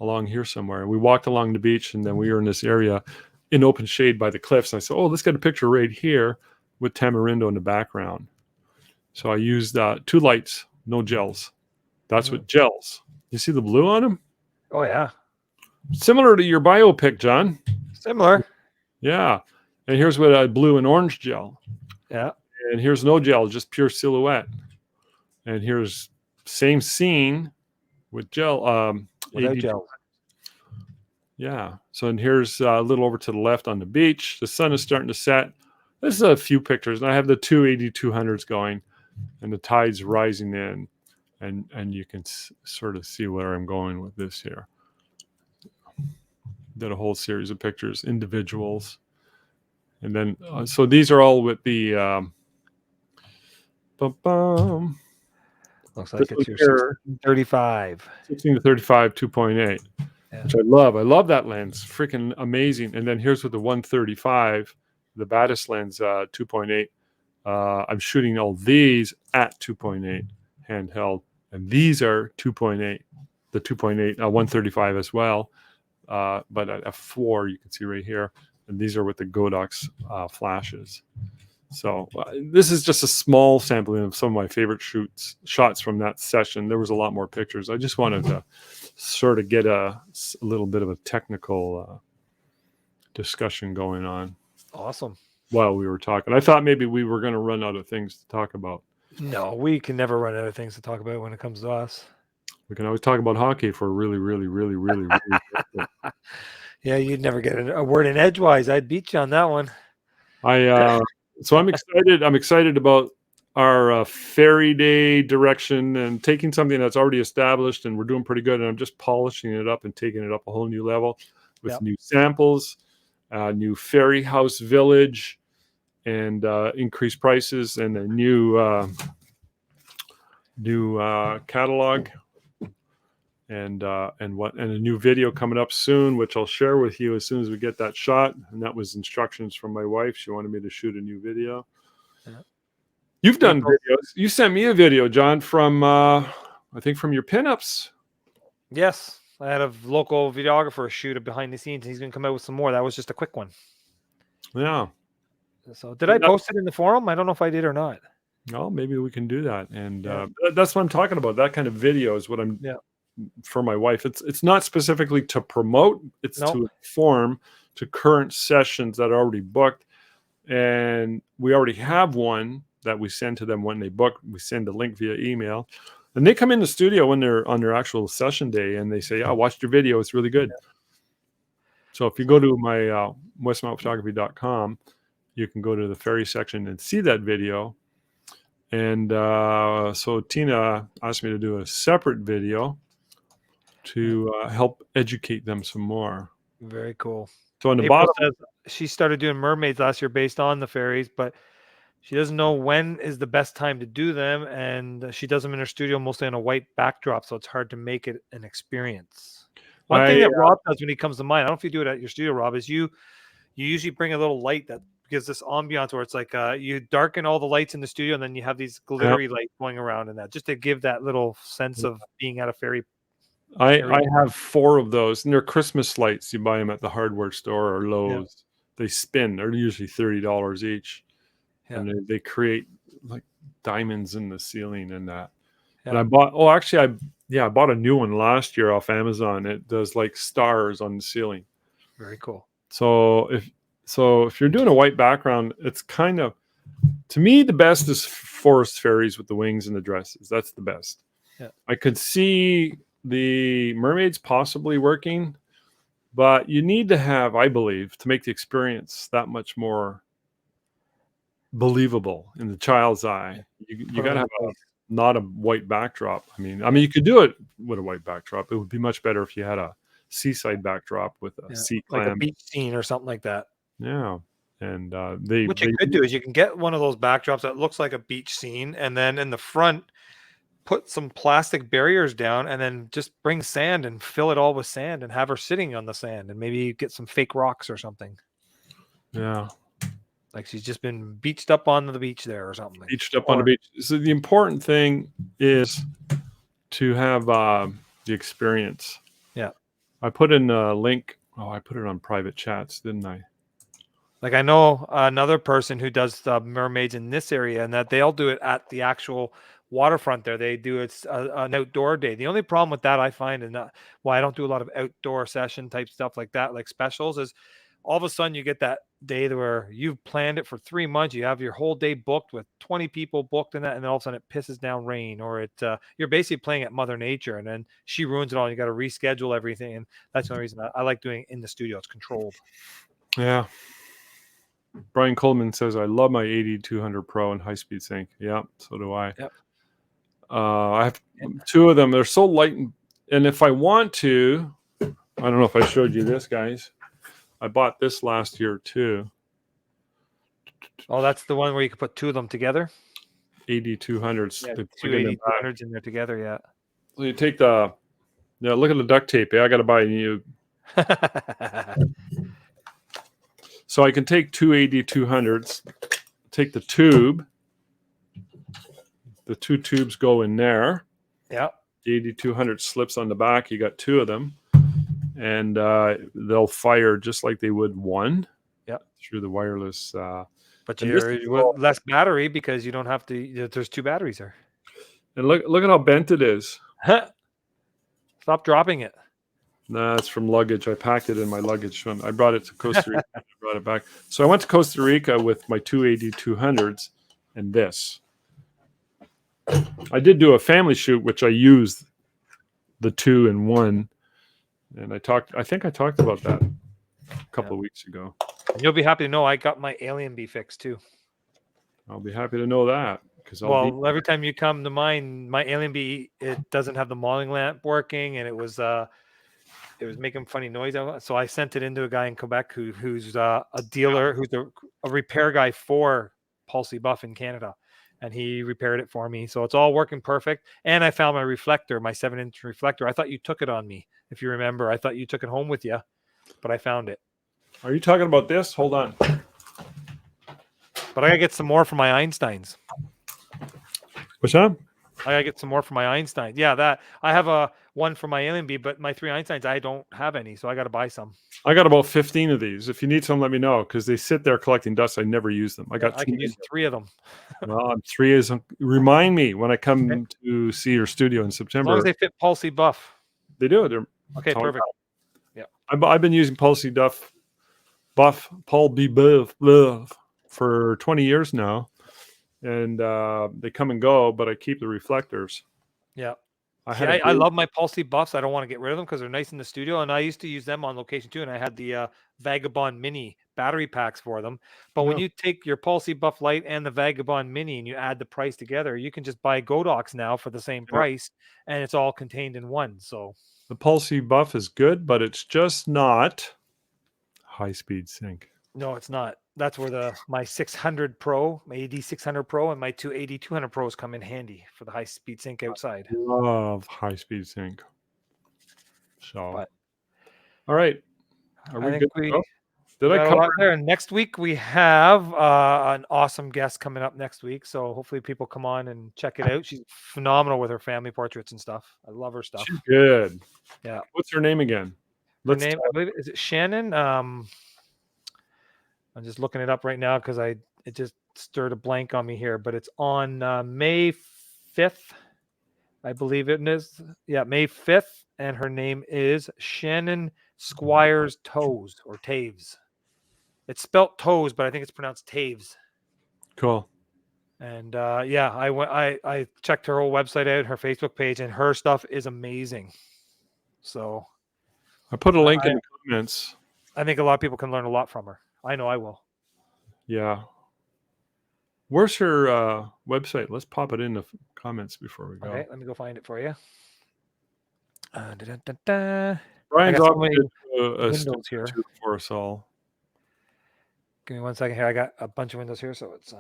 along here somewhere. And we walked along the beach, and then we were in this area in open shade by the cliffs. And I said, oh, let's get a picture right here with Tamarindo in the background. So I used 2 lights, no gels. That's what gels. You see the blue on them? Oh, yeah. Similar to your biopic, John. Similar. Yeah. And here's what I blue and orange gel. Yeah. And here's no gel, just pure silhouette. And here's same scene with gel. Without gel. Yeah. So and here's a little over to the left on the beach. The sun is starting to set. This is a few pictures. And I have the 2 AD200s going, and the tide's rising in. And you can sort of see where I'm going with this here. Did a whole series of pictures, individuals. And then, so these are all with the, looks like it's your 16-35. 16-35, 2.8, yeah. Which I love. I love that lens. Freaking amazing. And then here's with the 135, the Batis lens, 2.8. I'm shooting all these at 2.8 handheld. And these are 2.8, the 2.8, 135 as well. But at f4, you can see right here. And these are with the Godox flashes. So this is just a small sampling of some of my favorite shots from that session. There was a lot more pictures. I just wanted to sort of get a little bit of a technical discussion going on. Awesome. while we were talking. I thought maybe we were going to run out of things to talk about. No, we can never run out of things to talk about when it comes to us. We can always talk about hockey for really, really, really, really, really. Yeah, you'd never get a word in edgewise. I'd beat you on that one. So I'm excited. I'm excited about our fairy day direction and taking something that's already established, and we're doing pretty good. And I'm just polishing it up and taking it up a whole new level with Yep. new samples, new fairy house village, and increased prices, and a new catalog, and a new video coming up soon, which I'll share with you as soon as we get that shot. And that was instructions from my wife. She wanted me to shoot a new video. Yeah. You've done videos. You sent me a video, John, from I think from your pinups. Yes, I had a local videographer shoot it behind the scenes, and he's going to come out with some more. That was just a quick one. Yeah. So did I post it in the forum? I don't know if I did or not. Oh, maybe we can do that. And that's what I'm talking about. That kind of video is what I'm for my wife. It's not specifically to promote. It's to inform to current sessions that are already booked. And we already have one that we send to them when they book. We send a link via email. And they come in the studio when they're on their actual session day, and they say, I watched your video. It's really good. Yeah. So if you go to my westmountphotography.com, you can go to the fairy section and see that video. And so Tina asked me to do a separate video to help educate them some more. Very cool. So on the bottom, says she started doing mermaids last year based on the fairies, but she doesn't know when is the best time to do them, and she does them in her studio mostly on a white backdrop, so it's hard to make it an experience. One thing that Rob does when he comes to mine, I don't know if you do it at your studio, Rob, is you usually bring a little light that gives this ambiance where it's like you darken all the lights in the studio, and then you have these glittery lights going around in that, just to give that little sense of being at a fairy. I have 4 of those, and they're Christmas lights. You buy them at the hardware store or Lowe's. Yeah. They spin. They're usually $30 each. Yeah. And they create like diamonds in the ceiling and that. Yeah. And I bought, I bought a new one last year off Amazon. It does like stars on the ceiling. Very cool. So if you're doing a white background, it's kind of, to me, the best is forest fairies with the wings and the dresses. That's the best. Yeah. I could see the mermaids possibly working, but you need to have, I believe, to make the experience that much more believable in the child's eye. You got to have not a white backdrop. I mean, you could do it with a white backdrop. It would be much better if you had a seaside backdrop with a sea clam, like a beach scene or something like that. Yeah. And what you could do is you can get one of those backdrops that looks like a beach scene, and then in the front put some plastic barriers down, and then just bring sand and fill it all with sand and have her sitting on the sand, and maybe get some fake rocks or something. Yeah. Like she's just been beached up on the beach there or something. Beached up on the beach. So the important thing is to have the experience. Yeah. I put in a link. Oh, I put it on private chats, didn't I? Like I know another person who does mermaids in this area, and that they'll do it at the actual waterfront there. They do an outdoor day. The only problem with that I find, and why I don't do a lot of outdoor session type stuff like that, like specials, is all of a sudden you get that day where you've planned it for 3 months. You have your whole day booked with 20 people booked in that, and then all of a sudden it pisses down rain, or you're basically playing at Mother Nature, and then she ruins it all. And you got to reschedule everything, and that's the only reason I like doing it in the studio. It's controlled. Yeah. Brian Coleman says, I love my 8200 Pro and high-speed sync. Yeah, so do I. Yep. I have 2 of them. They're so light. And if I want to, I don't know if I showed you this, guys. I bought this last year, too. Oh, that's the one where you can put 2 of them together? 8200s. Yeah, 2 8200s in there together, yeah. So you take look at the duct tape. I got to buy a new. So I can take 2 8200s, take the tube. The 2 tubes go in there. Yeah. The 8200 slips on the back. You got 2 of them. And they'll fire just like they would one. Yeah. Through the wireless. But you're less battery because you don't have to. There's 2 batteries there. And look at how bent it is. Stop dropping it. That's from luggage. I packed it in my luggage. I brought it to Costa Rica. I brought it back. So I went to Costa Rica with my 280-200s and this. I did do a family shoot, which I used the 2-in-1, and I think I talked about that a couple of weeks ago. And you'll be happy to know I got my Alien Bee fixed too. I'll be happy to know that because every time you come to mine, my Alien Bee, it doesn't have the modeling lamp working, and it was making funny noise. So I sent it into a guy in Quebec who's a dealer, who's a repair guy for Pulsey Buff in Canada, and he repaired it for me. So it's all working perfect. And I found my reflector, my 7-inch reflector. I thought you took it on me, if you remember. I thought you took it home with you, but I found it. Are you talking about this? Hold on. But I gotta get some more for my Einsteins. What's that? I gotta get some more for my Einstein. Yeah, that I have a one for my Alien Bee, but my 3 Einsteins, I don't have any, so I gotta buy some. I got about 15 of these. If you need some, let me know, because they sit there collecting dust. I never use them. I can use 3 of them. Well, 3 is. Remind me when I come to see your studio in September. As long as they fit Pulsey Buff. They do. They're okay. Perfect. Yeah, I've been using Pulsey Buff, Paul B. Buff for 20 years now, and they come and go, but I keep the reflectors. Yeah. I love my Pulsey Buffs. I don't want to get rid of them because they're nice in the studio, and I used to use them on location too. And I had the Vagabond Mini battery packs for them. But when you take your Pulsey Buff Lite and the Vagabond Mini and you add the price together, you can just buy Godox now for the same price, and it's all contained in one. So the Pulsey Buff is good, but it's just not high-speed sync. No, it's not. That's where my 600 Pro, my AD 600 Pro, and my 280-200 Pros come in handy for the high-speed sync outside. I love high-speed sync. So, all right. Are we good? Did I cover there? And next week we have an awesome guest coming up next week. So hopefully people come on and check it out. She's phenomenal with her family portraits and stuff. I love her stuff. She's good. Yeah. What's her name again? Her name, I believe, is it Shannon? I'm just looking it up right now because it just stirred a blank on me here, but it's on May 5th, I believe it is. Yeah, May 5th, and her name is Shannon Squires Toes or Taves. It's spelt Toes, but I think it's pronounced Taves. Cool. And I checked her whole website out, her Facebook page, and her stuff is amazing. So I put a link in the comments. I think a lot of people can learn a lot from her. I know I will. Yeah. Where's her website? Let's pop it in the comments before we go. Okay, let me go find it for you. Brian's offered a windows here for us all. Give me 1 second here. I got a bunch of windows here, so it's.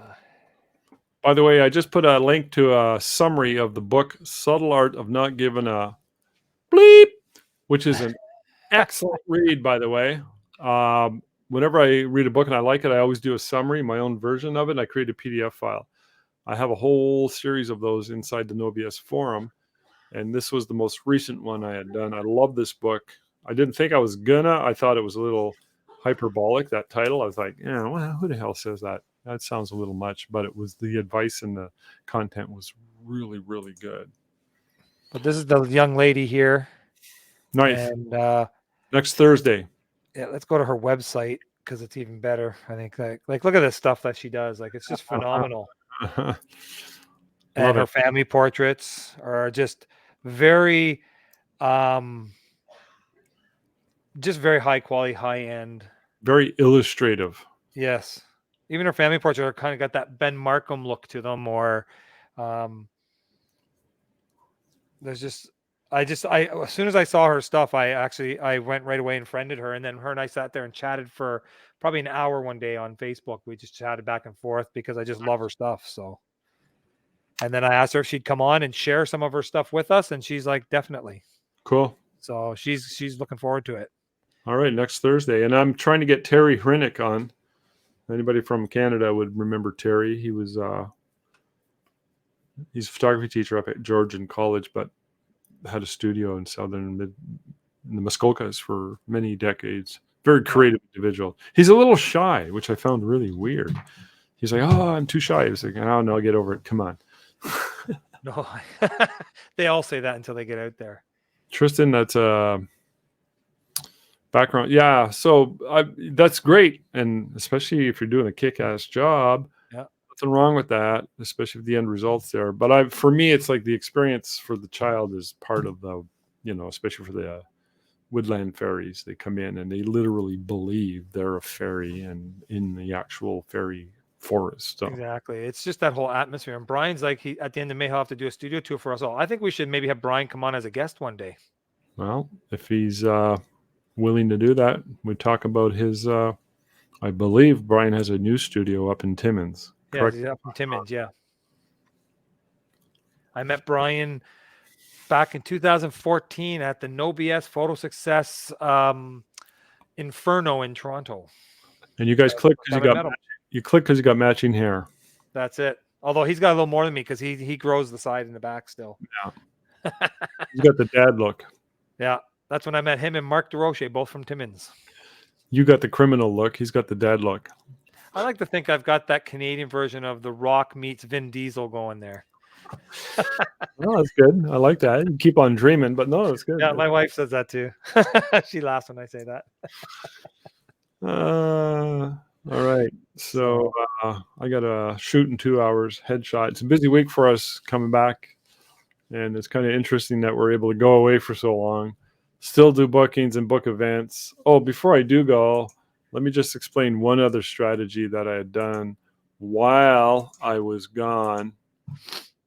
By the way, I just put a link to a summary of the book "Subtle Art of Not Giving a Bleep," which is an excellent read, by the way. Whenever I read a book and I like it, I always do a summary, my own version of it, and I create a PDF file. I have a whole series of those inside the NoBS forum, and this was the most recent one I had done. I love this book. I didn't think I was gonna. I thought it was a little hyperbolic, that title. I was like, yeah, well, who the hell says that? That sounds a little much, but it was the advice and the content was really, really good. But this is the young lady here. Nice. And next Thursday. Yeah, let's go to her website because it's even better. I think like look at this stuff that she does. Like it's just phenomenal. And her family portraits are just very just very high quality, high end. Very illustrative. Yes. Even her family portraits are kind of got that Ben Markham look to them, or there's just as soon as I saw her stuff, I went right away and friended her, and then her and I sat there and chatted for probably an hour one day on Facebook. We just chatted back and forth because I just love her stuff. So, and then I asked her if she'd come on and share some of her stuff with us, and she's like, definitely. Cool. So she's looking forward to it. All right, next Thursday, and I'm trying to get Terry Hrinnick on. Anybody from Canada would remember Terry. He was he's a photography teacher up at Georgian College, but had a studio in in the Muskokas for many decades. Very creative individual. He's a little shy, which I found really weird. He's like, oh, I'm too shy. I was like, oh, no, get over it. Come on. No, they all say that until they get out there. Tristan, that's background. Yeah, so that's great, and especially if you're doing a kick-ass job, Yeah, nothing wrong with that, especially if the end result's there. But for me, it's like the experience for the child is part of the, especially for the woodland fairies. They come in and they literally believe they're a fairy and in the actual fairy forest. So, exactly. It's just that whole atmosphere. And Brian's like, he at the end of May, he'll have to do a studio tour for us all. I think we should maybe have Brian come on as a guest one day. well, if he's willing to do that, we talk about his. I believe Brian has a new studio up in Timmins. Yeah, Correct? he's up from Timmins. Yeah. I met Brian back in 2014 at the NoBS Photo Success Inferno in Toronto. And you guys click because Time I met him. you click because you got matching hair. That's it. Although he's got a little more than me because he grows the side and the back still. Yeah, you got the dad look. Yeah, that's when I met him and Mark DeRoche, both from Timmins. You got the criminal look. He's got the dad look. I like to think I've got that Canadian version of The Rock meets Vin Diesel going there. Oh, that's good. I like that. You keep on dreaming, but no, it's good. Yeah, my wife says that too. She laughs when I say that. All right. So I got a shoot in 2 hours headshot. It's a busy week for us coming back, and it's kind of interesting that we're able to go away for so long, still do bookings and book events. Oh, before I do go, let me just explain one other strategy that I had done while I was gone,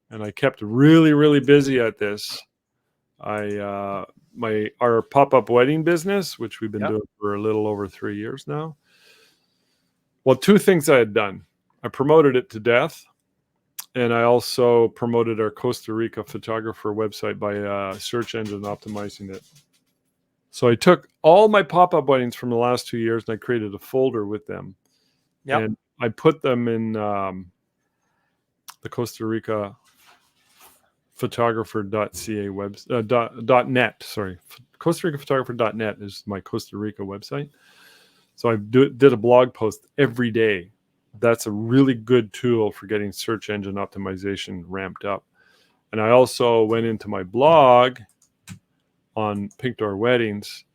and I kept really, really busy at this. Our pop-up wedding business, which we've been doing for a little over 3 years now. Well, two things I had done. I promoted it to death, and I also promoted our Costa Rica photographer website by search engine optimizing it. So I took all my pop-up weddings from the last 2 years and I created a folder with them. Yep. And I put them in the Costa Rica photographer.ca .net. Sorry, Costa Rica photographer.net is my Costa Rica website. So I did a blog post every day. That's a really good tool for getting search engine optimization ramped up. And I also went into my blog on Pink Door Weddings,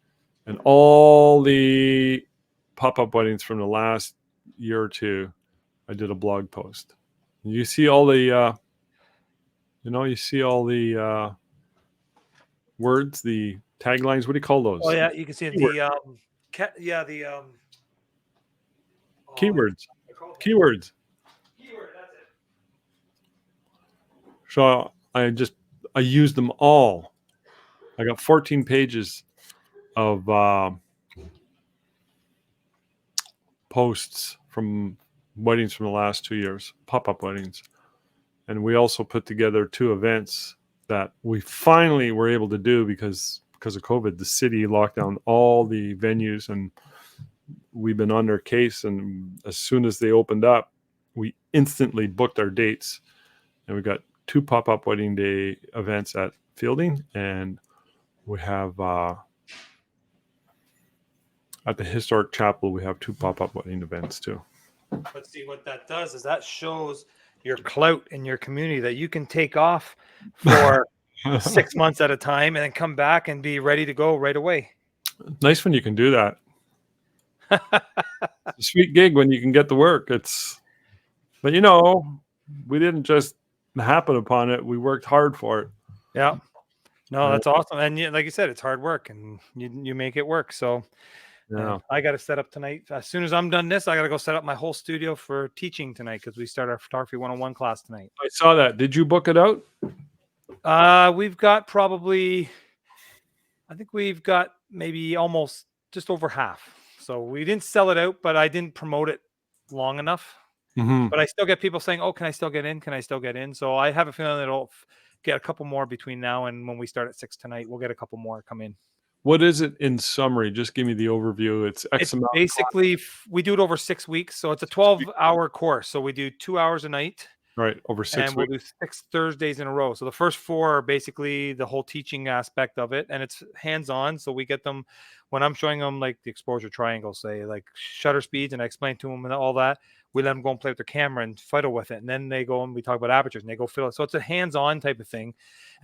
and all the pop-up weddings from the last year or two, I did a blog post. You see all the words, the taglines. What do you call those? Oh yeah, you can see it. The Keywords. Keywords. Keyword. That's it. So I used them all. I got 14 pages of posts from weddings from the last 2 years, pop-up weddings. And we also put together 2 events that we finally were able to do because of COVID. The city locked down all the venues, and we've been on their case. And as soon as they opened up, we instantly booked our dates. And we got 2 pop-up wedding day events at Fielding, and we have at the Historic Chapel, we have 2 pop-up wedding events too. But see, what that does is that shows your clout in your community that you can take off for 6 months at a time and then come back and be ready to go right away. Nice when you can do that. It's a sweet gig when you can get the work. But we didn't just happen upon it. We worked hard for it. Yeah. No, that's awesome. And like you said, it's hard work, and you make it work. So Yeah. I got to set up tonight. As soon as I'm done this, I got to go set up my whole studio for teaching tonight because we start our photography 101 class tonight. I saw that. Did you book it out? We've got I think we've got maybe almost just over half. So we didn't sell it out, but I didn't promote it long enough. Mm-hmm. But I still get people saying, "Oh, can I still get in? Can I still get in?" So I have a feeling it'll get a couple more between now and when we start at 6 tonight. We'll get a couple more come in. What is it in summary? Just give me the overview. It's X amount. Basically, we do it over 6 weeks. So it's a 12-hour course. So we do 2 hours a night. Right, over 6 and we'll do 6 Thursdays in a row. So the first 4 are basically the whole teaching aspect of it, and it's hands-on. So we get them when I'm showing them like the exposure triangle, say like shutter speeds, and I explain to them and all that. we let them go and play with their camera and fiddle with it. And then they go and we talk about apertures and they go fill it. So it's a hands-on type of thing.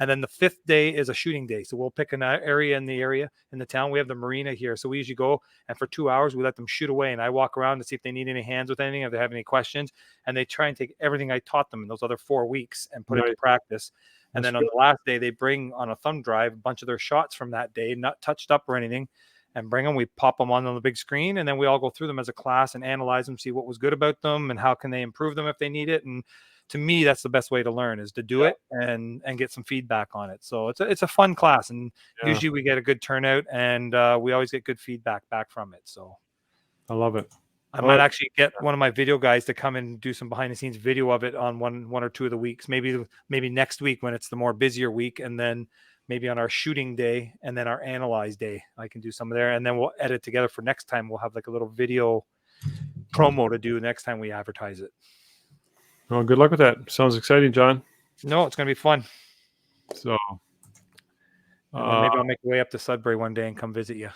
And then the 5th day is a shooting day. So we'll pick an area in the town. We have the marina here. So we usually go and for 2 hours, we let them shoot away. And I walk around to see if they need any hands with anything, if they have any questions. And they try and take everything I taught them in those other 4 weeks and put it to Nice. practice. And That's then on good. the last day, they bring on a thumb drive a bunch of their shots from that day, not touched up or anything, and bring them. We pop them on the big screen, and then we all go through them as a class and analyze them, see what was good about them, and how can they improve them if they need it. And to me, that's the best way to learn, is to do Yeah. it and get some feedback on it. So it's a fun class, and Yeah. usually we get a good turnout, and we always get good feedback back from it. So I love it. I might actually get one of my video guys to come and do some behind the scenes video of it on one or two of the weeks. Maybe next week when it's the more busier week, and then maybe on our shooting day and then our analyze day, I can do some of there, and then we'll edit together for next time. We'll have like a little video promo to do next time we advertise it. Well, good luck with that. Sounds exciting, John. No, it's gonna be fun. So, And then maybe I'll make my way up to Sudbury one day and come visit you.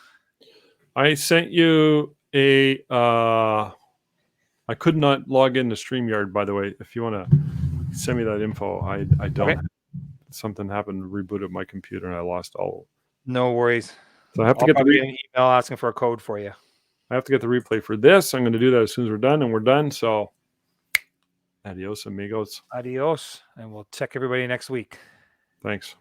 I sent you a. I could not log into StreamYard, by the way. If you want to send me that info, I don't. Okay. Something happened, rebooted my computer, and I lost all. No worries. So I have to I'll get probably get an email asking for a code for you. I have to get the replay for this. I'm going to do that as soon as we're done, and we're done. So, adios, amigos. Adios, and we'll check everybody next week. Thanks.